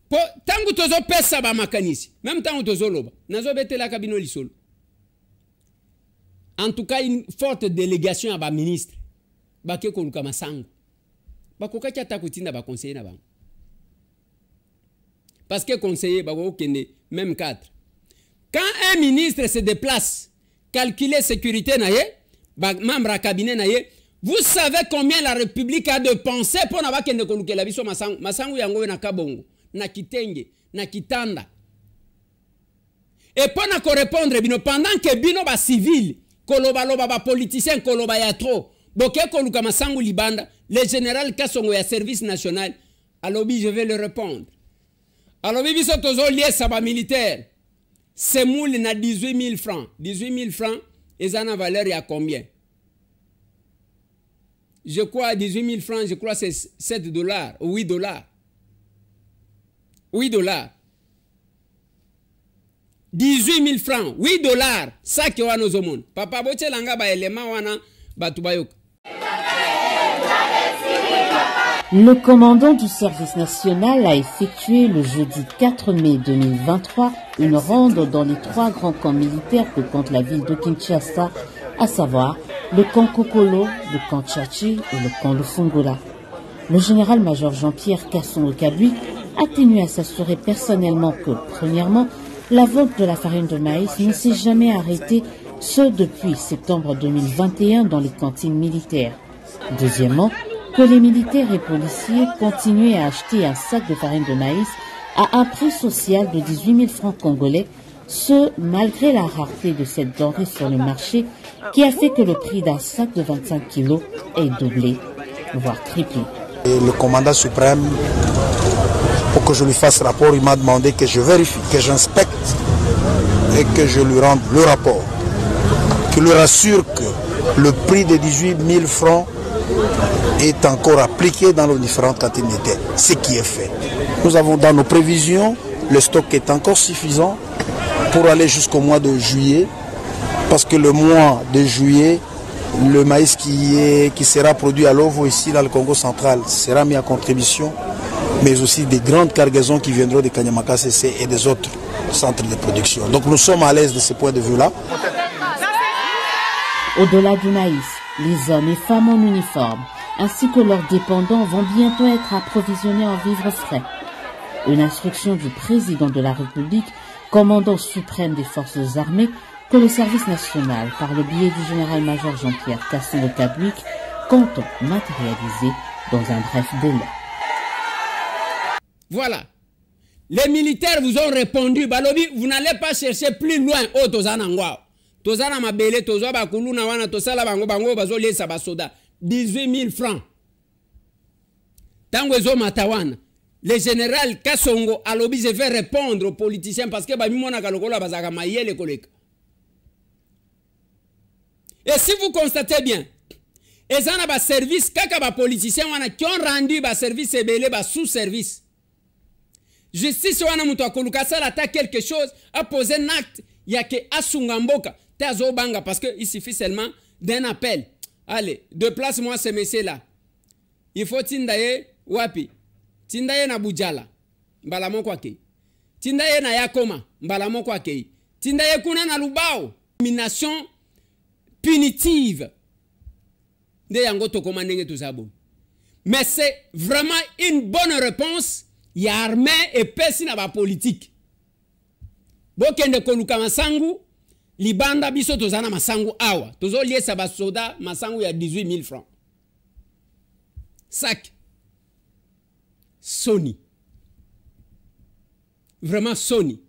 po tangu tozo pesa ba makanisi même tangu tozo loba nazo betela kabino lisolo. En tout cas, une forte délégation à ba ministre. Bake ko luka masango. Bakoka kiata kutinda ba conseiller na bango. Parce que conseiller bako kende même cadre. Quand un ministre se déplace, calculer sécurité na ye, ba membre à cabinet na ye, vous savez combien la République a de pensées pour na ba kende ko luka la biso masango. Masango yango na kabongo, na kitenge, na kitanda. Et pour na ko répondre bino pendant que bino ba civil koloba loba ba politicien koloba ya trop boke koluka masangu libanda le général Kasongo ya service national alobi je vais le répondre alobi biso tozo lié saba militaire c'est moule na 18 000 francs 18 000 francs et ça na valeur ya combien je crois 18 000 francs je crois c'est $7 ou $8 $8 18 000 francs, $8, ça qui est nos hommes. Papa boche langa ba élément wana batubayok. Le commandant du service national a effectué le jeudi 4 mai 2023 une ronde dans les 3 grands camps militaires que compte la ville de Kinshasa, à savoir le camp Kokolo, le camp Tchachi et le camp Lufungola. Le général-major Jean-Pierre Kasson-Okabui a tenu à s'assurer personnellement que, premièrement, la vente de la farine de maïs ne s'est jamais arrêtée, ce depuis septembre 2021 dans les cantines militaires. Deuxièmement, que les militaires et policiers continuaient à acheter un sac de farine de maïs à un prix social de 18 000 francs congolais, ce malgré la rareté de cette denrée sur le marché qui a fait que le prix d'un sac de 25 kilos est doublé, voire triplé. Et le commandant suprême, pour que je lui fasse rapport, il m'a demandé que je vérifie, que j'inspecte et que je lui rende le rapport. Qu'il lui rassure que le prix de 18 000 francs est encore appliqué dans les différentes cantines d'été, ce qui est fait. Nous avons dans nos prévisions, le stock est encore suffisant pour aller jusqu'au mois de juillet, parce que le mois de juillet, le maïs qui sera produit à l'OVO ici dans le Congo central sera mis à contribution, mais aussi des grandes cargaisons qui viendront de Kanyamaka CC et des autres centres de production. Donc nous sommes à l'aise de ce point de vue-là. Au-delà du maïs, les hommes et femmes en uniforme, ainsi que leurs dépendants, vont bientôt être approvisionnés en vivres frais. Une instruction du président de la République, commandant suprême des forces armées, que le service national, par le biais du général-major Jean-Pierre Kasson-Kabouik, compte matérialiser dans un bref délai. Voilà. Les militaires vous ont répondu, Balobi, vous n'allez pas chercher plus loin. Oh, Tozanangwa. Tozana mabele, Tozo bakuluna wana, Tosala bango bango, bazole sabasoda. 18 000 francs. Tango matawana. Le général Kassongo alobi, je vais répondre aux politiciens parce que bamimona kalokola bazaka mayele koleka. Et si vous constatez bien, et ça n'a pas service, kaka politiciens qui ont rendu ba service ebele ba sous-service. Justice wana mutu akoluka sala ta quelque chose, a posé un acte, il y a que asungamboka, tazo banga parce que il suffit seulement d'un appel. Allez, déplace-moi ce monsieur là. Il faut tindaye wapi. Tindaye na Bujala, mbala moko ake. Tindaye na Yakoma, mbala moko ake. Tindaye kuna na Lubao. Domination punitive de yango to commandenge tout ça bon. Mais c'est vraiment une bonne réponse. Il y a armée et pesi na ba politique. Bokende koluka masangu, libanda biso tozana masangu awa. Tozo liesa ba soda masangu ya 18 000 francs. Sac. Sony. Vraiment Sony.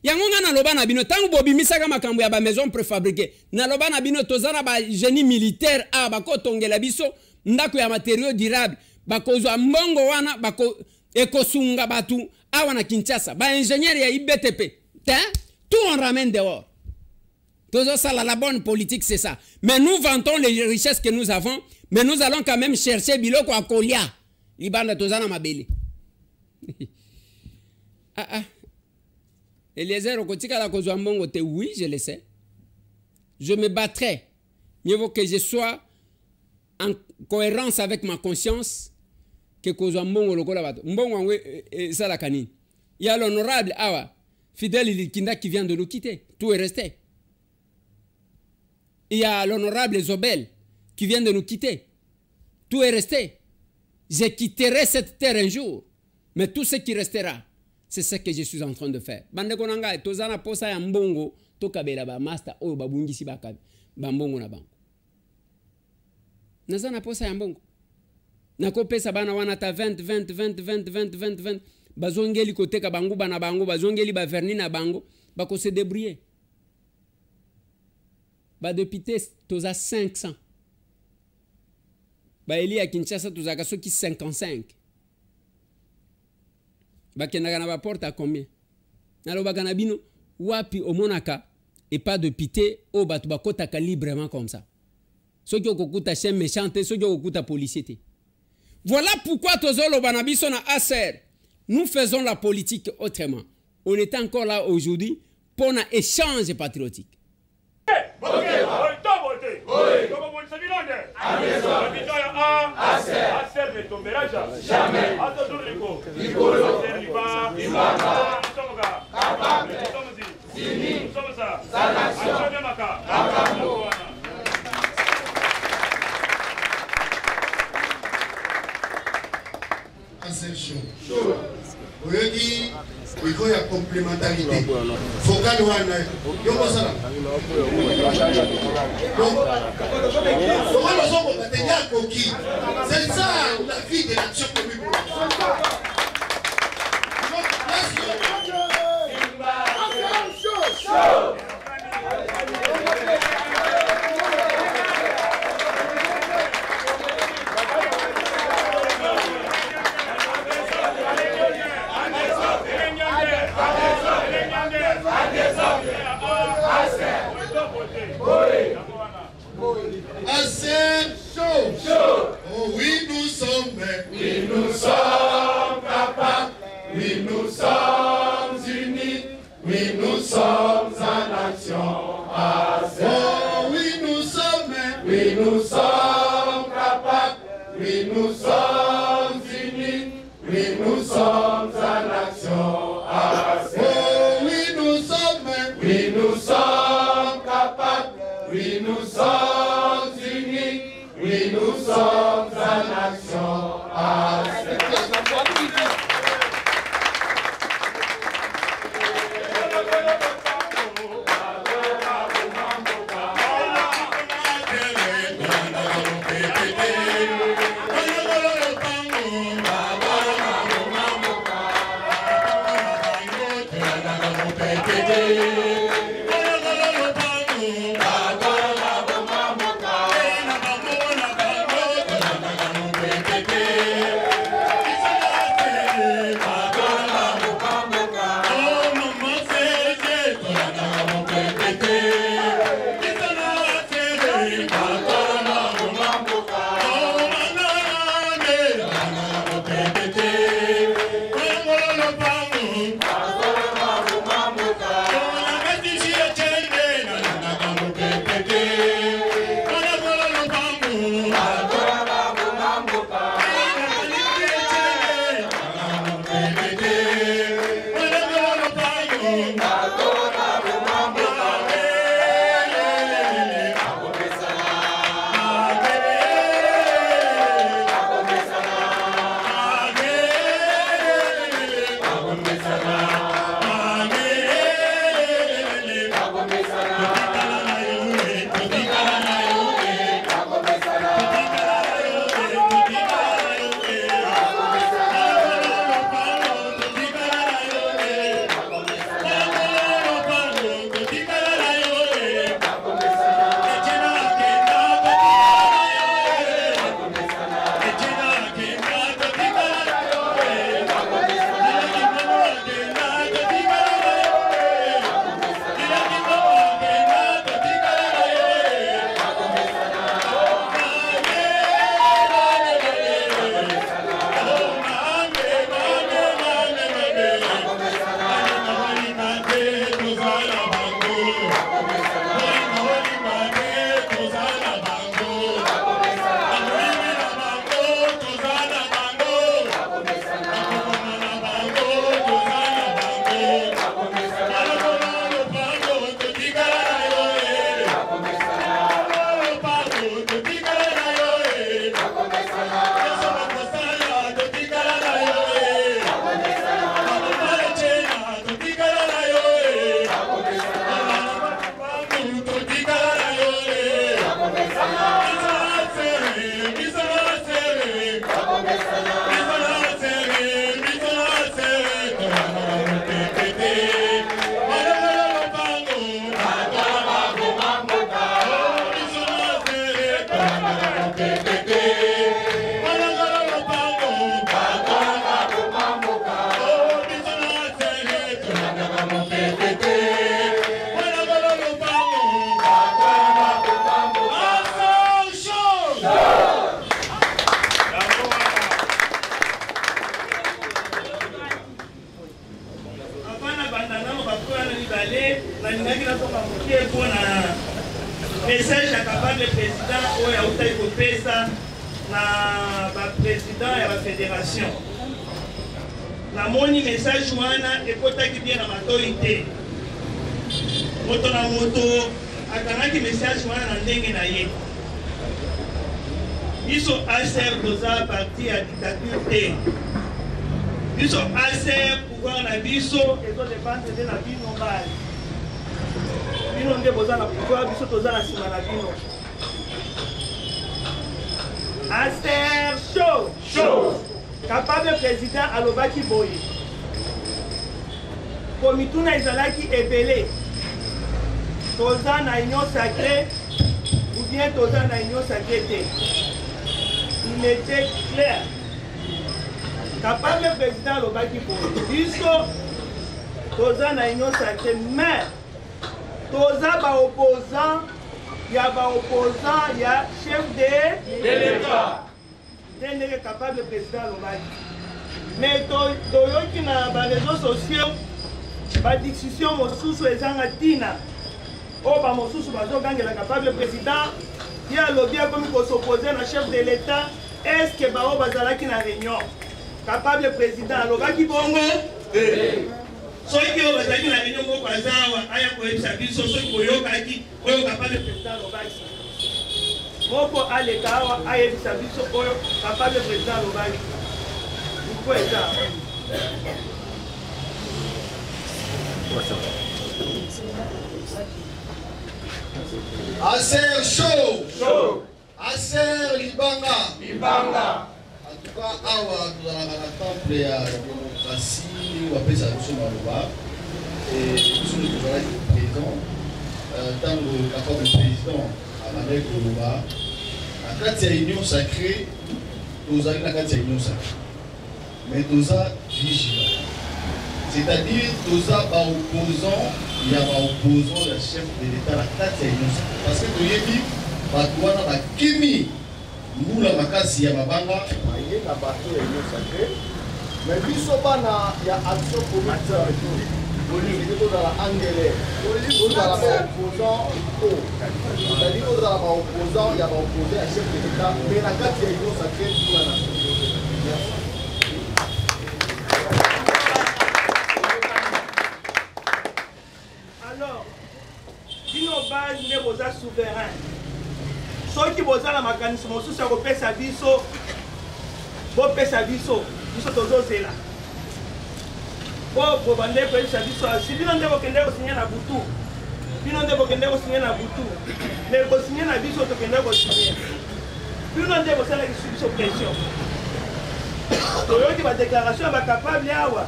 Yangonga na loba na bino tangu bobi misaka makambo ya ba maison préfabriquée. Na loba na bino tozana ba génie militaire a bako tongela biso ndako ya matériaux durables. Bako zo mbongo wana bako ekosunga batu awa na Kinshasa. Ba ingénieur ya IBTP. Tout on ramène dehors. Tozo ça la bonne politique c'est ça. Mais nous vantons les richesses que nous avons, mais nous allons quand même chercher biloko à Kolia. Libanda tozana mabele. Eliezer okotika la kozwa mbongo te, oui, je le sais. Je me battrai. Mieux vaut que je sois en cohérence avec ma conscience que kozwa mbongo lokola bato. Mbongo ngwe sala kanini. Il y a l'honorable Awa Fidèle Ilikinda qui vient de nous quitter. Tout est resté. Il y a l'honorable Zobel qui vient de nous quitter. Tout est resté. Je quitterai cette terre un jour. Mais tout ce qui restera, c'est ce que je suis en train de faire. Bande konanga tozana posa ya mbongo to kabela ba master oyo babungisi ba mbongo na bango. Nazana posa ya mbongo. Nako pesa bana wana ta 20 bazongeli koteka bango bana bango bazongeli ba verni na bango bako se débrouiller. Ba député toza 500. Ba eli ya Kinshasa tozaka soki 55. Bakendaka na ba porte à combien? Nalobaka na bino wapi omonaka et pas de pité o batu bakotaka librement comme ça. Soki okokuta chien méchante, soki okokuta policier. Voilà pourquoi tozolo banabiso na ASER. Nous faisons la politique autrement. On est encore là aujourd'hui pour un échange patriotique. Oyogi iko ya complémentarité. Focal wana yoko sana. Donc focal ozoko batenya koki. C'est ça la vie de l'action commune. Assez chaud. Oh oui, nous sommes. Oui, nous sommes capables. Oui, nous sommes unis. Oui, nous sommes en action. Assez. Oh oui, nous sommes. Oui, nous sommes capables. Oui, nous sommes unis. Oui, nous sommes en action. Assez. Oh oui, nous sommes. Oui, nous sommes capables. Oui, nous sommes unis. Oui, nous sommes en action. message capable président oyo autai kopesa na ba président ya ba fédération. Na moni message wana ekotaki bien na matoi te. Moto na moto akanaki message wana na ndenge na ye. Biso ACR doza parti ya dictature te. Biso ACR pouvoir na biso ezo dépendre de la vie normale. Bino nde boza na pouvoir biso toza na sima na bino. ACR chaud. Capable président alobaki boye. Komituna ezalaki ebele. toza na union sacrée ou bien toza na union sacrée. Il était clair. Capable président Lobaki pour biso toza na union sacrée, mais toza ba opposant, il y a ba opposant, il y a chef de l'État. N'est capable président Lobaki. Mais toyoki na ba réseaux sociaux, ba discussion mosusu ezanga tina. O ba mosusu bazogangela capable président, il y a lobby comme ko s'opposer na chef de l'État. Est-ce que bao bazalaki na réunion? Capable président alobaki bongo soki oyo bazalaki na réunion moko azawa aya koyebisa biso soki boyokaki oyo capable président alobaki moko aleka awa ayebisa biso oyo capable président alobaki mpo eza Aser chaud Aser Libanga En tout cas, dans la temple ya démocratie, on appelle ça le Maloba. Et nous sommes présents. Tant que l'accord du président à la règle de Maloba, la carte de l'union sacrée, nous avons la carte de l'union sacrée. Mais nous avons vigilant. C'est-à-dire, nous avons opposant, il y a un opposant, le chef de l'État, la carte de l'union sacrée. Parce que nous avons dit, Kimi. Moula makasi ya mabanga aye na bato ya union sacrée mais biso bana ya action communautaire politique to dans l'anglais to dans la opposant c'est-à-dire to dans la opposant ya ba opposé à chef de l'État mais la carte ya union sacrée pour la nation. Alors dino base ne boza souverain soki bozala makanisi mosusu ya kopesa biso bopesa biso tozozela po bande koyebisa biso si bino nde bokende kosinye na butu mais kosinye na biso tokende kosinye bino nde bosalaki biso pression toyoki badéclaration ya bakapable awa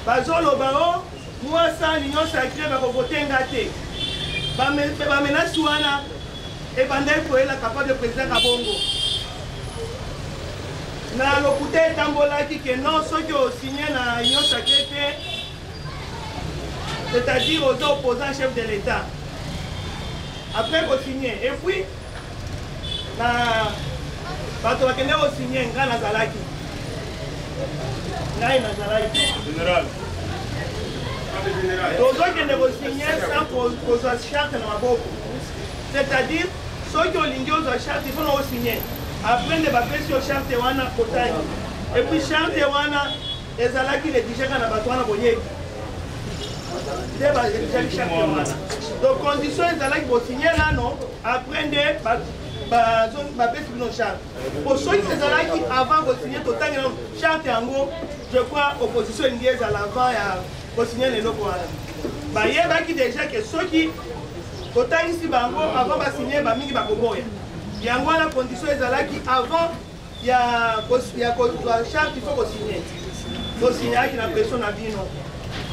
bazoloba o mwasa l'union sacrée bakovotenga te bamenasi wana et bandai koyela capable président Kabongo na lokuta tambolaki que non ceux qui ont signé na union sacrée c'est-à-dire aux opposants chef de l'État après qu'on signe et puis na bato bakende ko signer nga nazalaki général tozokende ko signer sans kozwa charte na maboko. C'est-à-dire, ceux qui ont l'ingé aux chartes, il faut nous signer. Après, les bapés sur charte et wana kotani. Et puis, charte et wana, les ala qui les digèrent dans la batoine boye. Donc, condition, les ala qui vont signer là, non. Après, les bapés sur nos chartes. Pour ceux qui les ala qui avant de signer, total, charte et en gros, je crois, opposition ingé à l'avant et à signer les locaux. Bah, il y a déjà que ceux qui total ici bango avant de signer bamingi bakoboya yango la condition ezalaki avant ya charte il faut ko signer to signer ki na pression na bino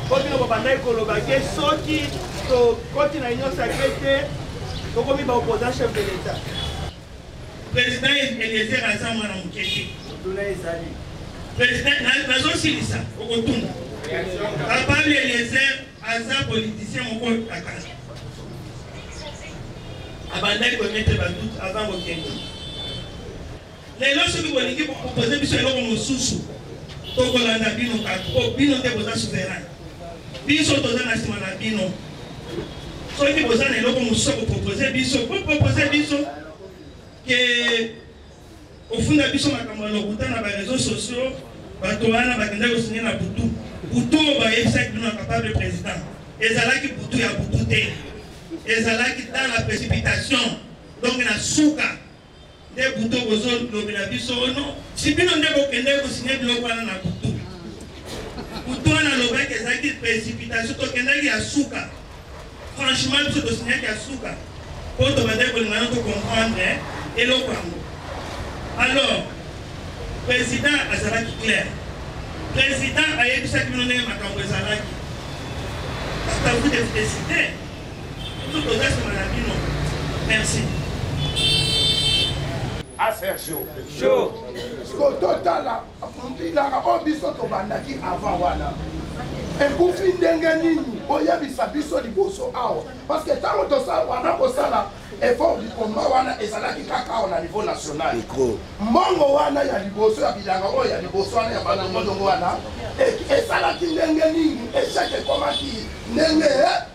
ko bino babanda ekoloba ke soki to koti na union sacrée to komi ba opposant chef de l'État président Eliezer Azamwa na mukeki tuna ezali président nazo silisa okotunda capable Eliezer Azam politicien moko akasa abandai komettre badoute avant kokende lelo soki bolingi proposer biso eloko mosusu tokolanda bino kaka bino nde boza souverain biso toza na nsima na bino soki boza na eloko mosusu kopropose biso ke ofunda biso makambo ya lokuta na bareseau sociaux bato wana bakenda kosinye na butu oyo bayebisaki bino na capable président ezalaki butu ya butu te ezalaki dans la précipitation donc na suka nde butu bozolobela biso ono si bino nde bokende kosinye biloko wana na butu wana lobaki ezalaki précipitation tokendaki ya suka franchement biso tosinyaki ya suka po tobandaki kolingana tocomprendre eloko yango. Alors président azalaki clair, président ayebisaki bino ndenge makambo ezalaki c'est à vous de décider. Merci. Affaire chaud. Chaud. Total là, on a biso to bandaki avant wana. Et pour finir nini, oya bisabiso liboso awa. Parce que tant que ça wana kosala effort du combat wana ezalaki kaka na niveau national. Mongo wana ya liboso ya bilanga oya liboso wana ya bango wana. Et salaki ndenge nini, échec komaki ndenge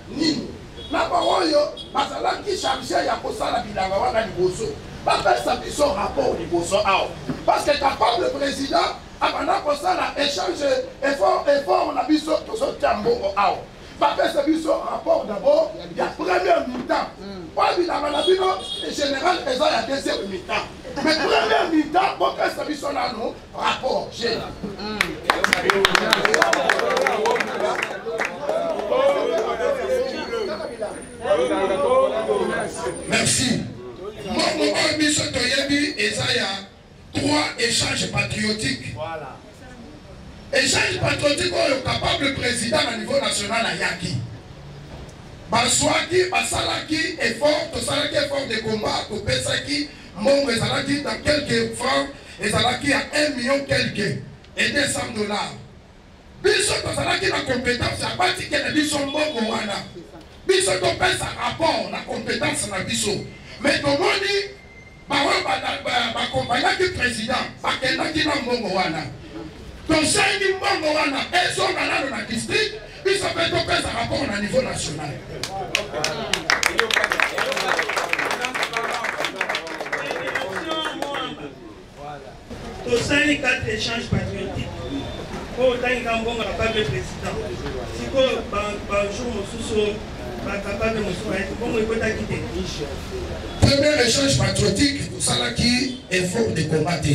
nini. Na baoyo bazalaki chargé ya kosala bilanga wana liboso. Bapesa biso rapport liboso awa. Parce que capable le président abana kosala échange effort on a biso tozo tambongo awa. Bapesa biso rapport d'abord ya première mi-temps. Pas bilanga na bino général eza ya deuxième mi-temps. Mais première mi-temps bapesa biso nano rapport général. Merci. Mon biso toyebi ezaya 3 échanges patriotiques. Voilà. Échange patriotique capable président à niveau national à Yaki. Baswaki, basalaki effort, tosalaki effort de combat, to pesaki, mon ezalaki dans quelques francs, ezalaki à 1 million quelques et $200. Biso tosalaki la compétence à bati que biso mongo wana. Biso to pesa rapport la compétence na biso. Mais tout le monde bakompanyaki président bakendaki na mbongo wana tosengi mbongo wana ezonga nano na district biso mpe topesa rapport na niveau national. tosali 4 échanges patriotiques po otangika mbongo capable président sikoyo bajour mosusu bakapable mosusu ayeki mbongo ekotaki te. Premier échange patriotique, tout ça là qui est effort de combattre.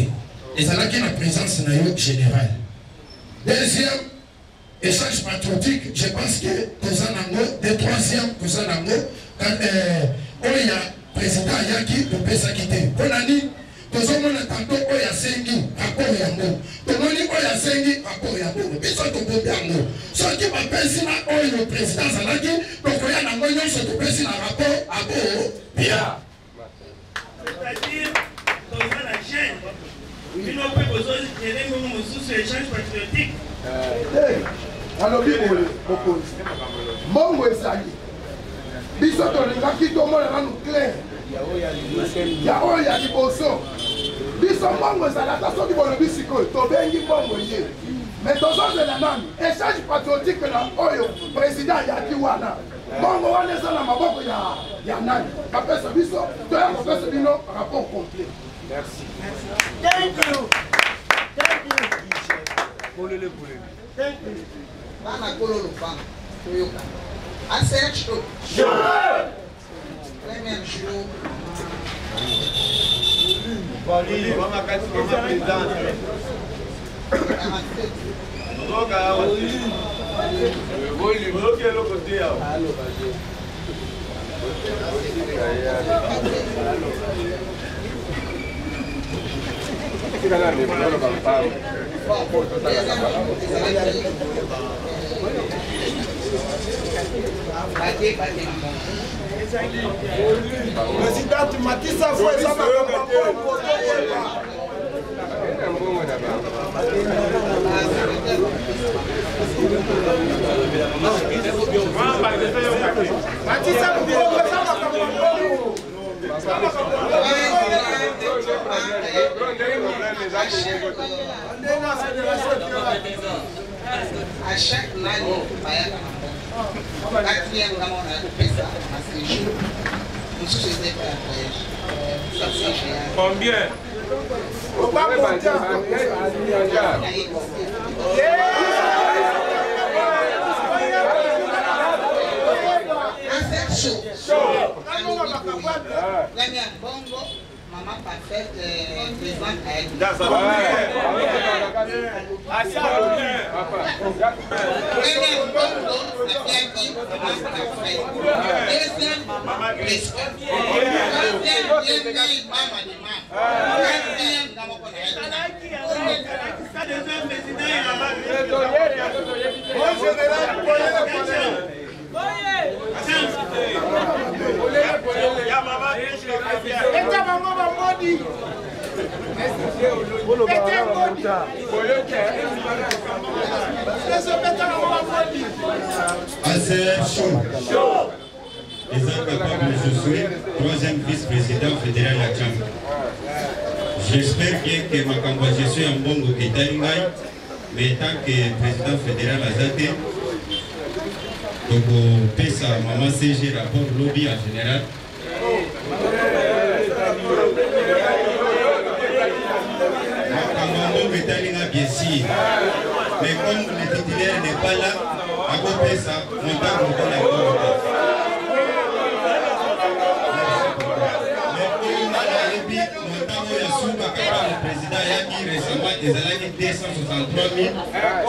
Et ça là qui est la présence naïve générale. Deuxième échange patriotique, je pense que tout ça nango. Et troisième, tout ça nango. Quand il y a président Yaki, on peut s'acquitter. On a dit, tout ça on a tantôt il y a sengi, rapport yango. Tout le monde il y a sengi, rapport yango. Mais ça tout peut bien yango. Ce qui va passer là, le président Zalaki, donc il y a nango yon se trouve sur un rapport à beau bien. C'est-à-dire, dans la chaîne, il n'y a pas besoin de échange patriotique. Alors, bon, biso tolingaki tomona nanu clair ya oyo ya liboso biso mbongo ezalaka soki bolobi sikoyo tobengi mbongo ye mais tozozela nanu échange patriotique na oyo président yaki wana mbongo wana eza na maboko ya nani bapesa biso toya kopesa bino rapport complet. Merci. Thank you. Thank you. Thank you. Bana kololo bana toyoka. Answer show. Premier show. Bali, mama kati mama président. Roga oli. Oli, bloqué le côté là. Allô, vas-y. Présidente Matissa foi essa à chaque année, quatrième on a pesa à ces jours. Nous faisons pas combien? Maman parfaite, présidente Ya maman Assez chaud. Les incapables, je suis troisième vice-président fédéral à Chambre. J'espère bien que ma campagne, je suis un bon Italingaï, mais tant que président fédéral à Zate, donc on paie ça, maman CG, rapport lobby en général. Mon Italingaï, bien sûr. Mais comme le titulaire n'est pas là, à côté de ça, mon temps on donne un peu. Le président a dit récemment qu'ils allaient 263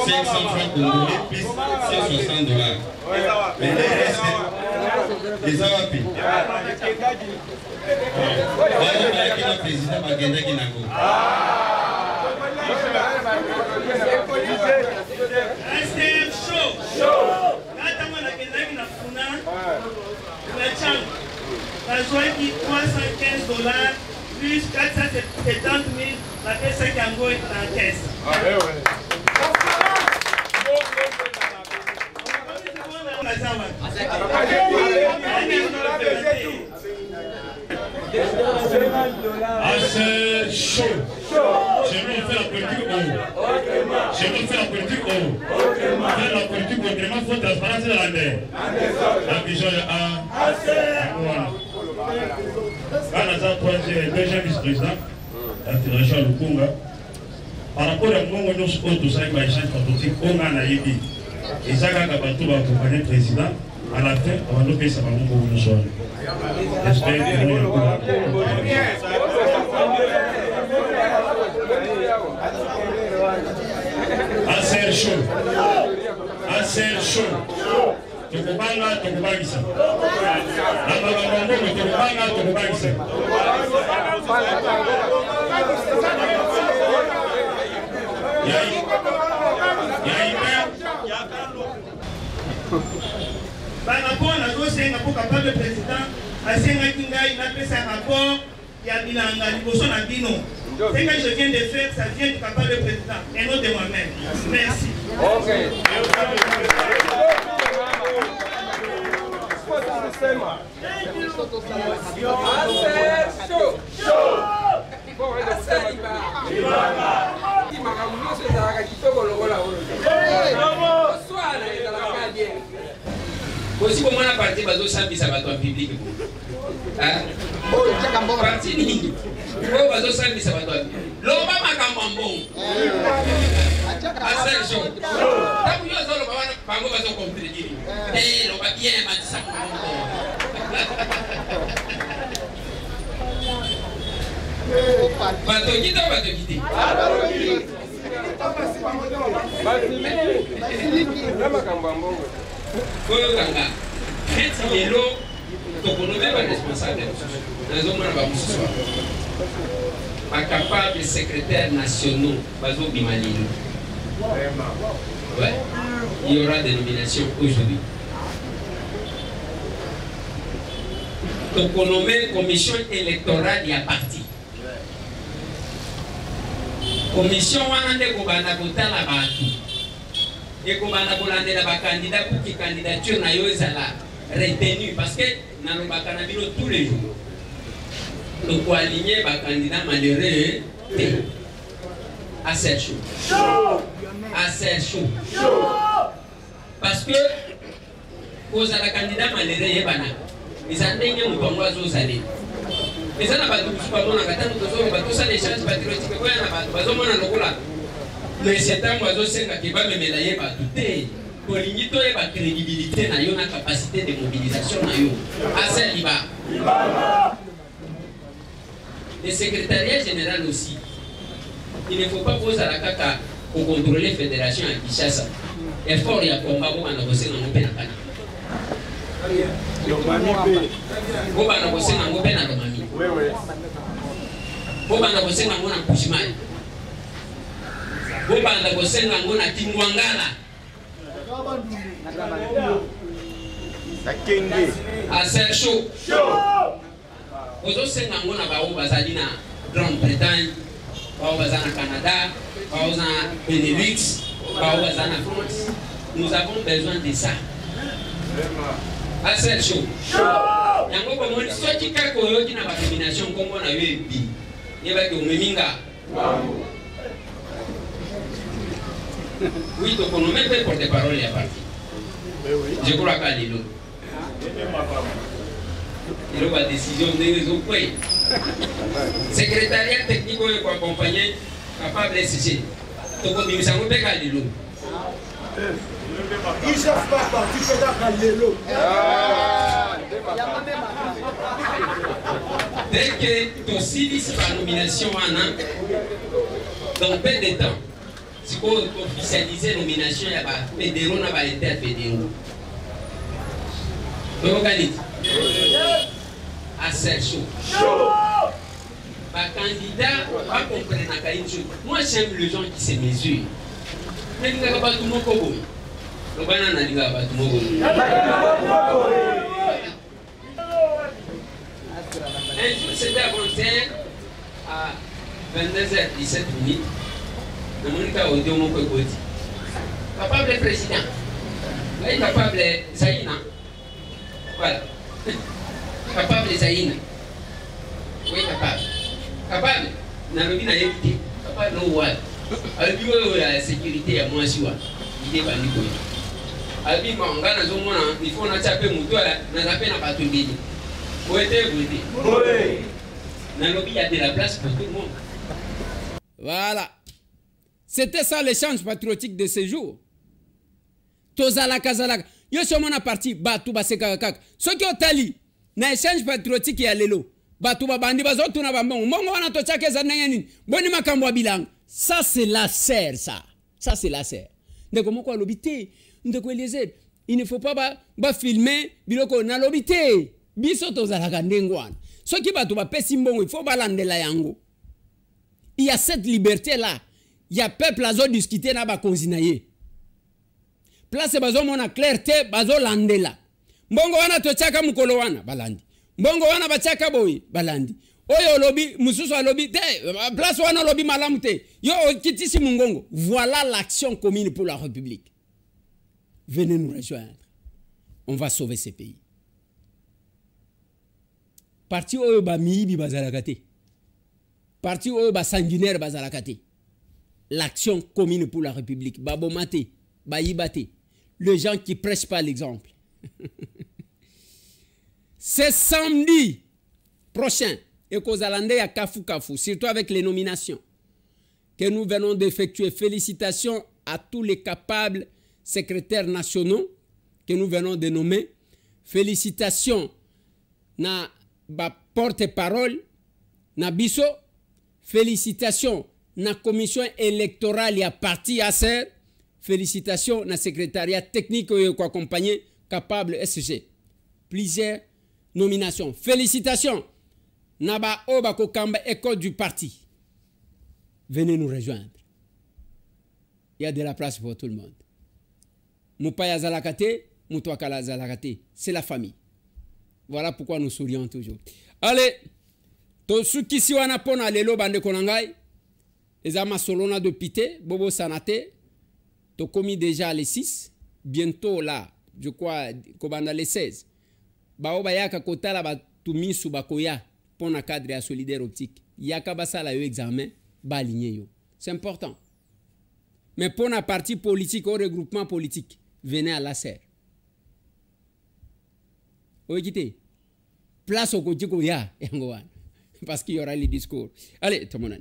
500 francs congolais plus 160 $. Mais le reste, les awapi. Le président Bagenda Kinako. C'est chaud. Attends, la Kenda Kinafuna, la Tchang, la joie qui 315 $. Plus 470 000, la caisse qui a envoyé dans la caisse. Assez chaud. J'aimerais faire la politique haut. J'aimerais faire la politique haut. Faire la politique autrement, il faut transparence dans la mer. La vision deuxième vice-président de la Fédération Lukunga. Par rapport à moi, nous sommes tous les échanges patriotiques, on a naïbi. Et ça, quand on va accompagner le président, à la fin, on va nous payer ça par nous nous sommes. J'espère que nous allons assez chaud. Assez chaud. Tokubanga, tokubangisa. Namagambo, tokubanga, tokubangisa. Par rapport à dossier, pour capable le président, à Sengakinga, il a fait un rapport, il y a Bilanga, Liboso Nabino. Ce que je viens de faire, ça vient du capable le président, et non de moi-même. Merci. Aussi pour moi la partie bazo sambi ça va toi public. Hein? Oh, tu as un parti ni. Oh bazo sambi ça va toi. Lomba makambambon. Assez chaud. Tabu yo zolo bana bango bazo comprendre. Eh lomba bien matisa. Bato kita bato kiti. Koyo kanga, feti lelo, tokonome ba responsable. Nazo mwana ba mususu. Ba capable secrétaire nationaux, bazo bimalino. Ouais. Il y aura des nominations aujourd'hui. Tokonome commission électorale y a parti. Commission wana nde kobanda kotala batu. Et qu'on va demander à candidat pour que la candidature soit retenue parce que nous avons tous les jours. Donc pour aligner les candidats malheureux, assez chaud. Assez chaud. Parce que pour la candidat malheureux, ils ont dit que nous avons aller. Mais ça n'a pas de mais c'est un oiseau qui va me mélanger par tout. Pour l'unité et la crédibilité, na yo na capacité de mobilisation na yo. Assez liba. Le secrétariat général aussi. Il ne faut pas poser à la caca pour contrôler la fédération à Kinshasa. Effort ya combat pour na bosser na ngopé na kana. Pour na bosser na ngopé na Lomami. Oui oui. Pour na bosser na ngona Pushimai. Bobanda kosenga ngona Kingwangala. Assez chaud. Ozo sengango na bao bazali na Grande-Bretagne, bao bazali na Canada, bao bazali na Benelux, bao bazali na France. Nous avons besoin de ça. Assez chaud. Yango ko moni so tika ko yo kina ba domination ko mona yo bi. Ye ba ko meminga. Oui, donc on ne met pas porte-parole à partir. Je crois qu'à l'île. Il y a une décision de nous. Secrétariat technique qui accompagné capable de s'y. Donc on dit ça nous peut qu'à l'île. Ils ne savent pas partir qu'à l'île. Dès que tu civiles par nomination dans peu de temps. Si vous officialisez la nomination, il y a des fédéraux, il y a des interfédéraux. Vous organisez assez chaud. Les candidats va comprendre une chose. Moi, j'aime les gens qui se mesurent. Mais vous n'avez pas tout le monde. Vous n'avez pas tout le monde. Un jour, c'était avant-hier à 22h17. Capable président, capable Zaïna, voilà, capable Zaïna, oui capable, capable, n'avons pas évité, capable de voir, alors la sécurité à moi si il est banni quoi, alors mangana zomona, il faut na taper muto na taper na batubili, oui, n'alobi il y a de la place pour tout le monde. Voilà. C'était ça l'échange patriotique de ce jour. Tozalaka zalaka. Yo somona parti batu baseka kaka. Soki otali na échange patriotique ya lelo. Batu babandi bazotu na bambongo. Mongo wana to chake za nani. Boni makambo ya bilanga. Ça c'est la serre ça. Ça c'est la serre. Ndeko moko lobité. Ndeko Eliezer. Il ne faut pas ba filmer biloko na lobité. Biso tozalaka ndengwana. Soki batu ba pesi mbongo il faut balandela yango. Il y a cette liberté là. Il y a peuple à discuter na ba konzinaye. Place bazo mona clarté bazo landela. Mbongo wana tochaka mukolo wana balandi. Mbongo wana bachaka boy balandi. Oyo lobi mususu lobi te place wana lobi malamu te. Yo kitisi mungongo. Voilà l'action commune pour la République. Venez nous rejoindre. On va sauver ce pays. Parti oyo ba miibi bazalakate. Parti oyo ba sanguinaire bazalakate. L'action commune pour la République. Babomate, Baïbate. Les gens qui ne prêchent pas l'exemple. C'est samedi prochain, et qu'aux Alandais à Kafou Kafou, surtout avec les nominations, que nous venons d'effectuer. Félicitations à tous les capables secrétaires nationaux que nous venons de nommer. Félicitations na porte-parole, na biso. Félicitations na commission électorale et à parti ASER. Félicitations na secrétariat technique qui accompagné capable SG. Plusieurs nominations. Félicitations na ba Obako Kamba école du parti. Venez nous rejoindre. Il y a de la place pour tout le monde. Moupaya Zalakate, Moutouakala Zalakate. C'est la famille. Voilà pourquoi nous sourions toujours. Allez, to sukisi wana pona lelo bande konangai. Ezama solona de pité, Bobo Sanate. To commis déjà les 6. Bientôt là, je crois, Kobanda les 16. Baoba yaka kotala ba tumi subakoya pona cadre à solidaire optique. Yaka basala yo examen, ba aligné yo. C'est important. Mais pour un parti politique ou regroupement politique, venez à la serre. Oui, quittez. Place au côté où il y a, parce qu'il y aura les discours. Allez, tout le monde.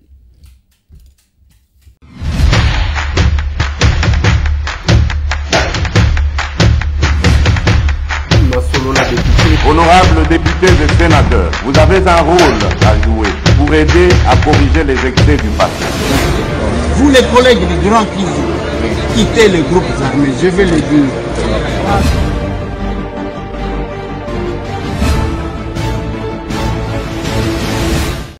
Honorables députés et sénateurs, vous avez un rôle à jouer pour aider à corriger les excès du passé. Vous les collègues du Grand Kivu, quittez les groupes armés, je vais le dire.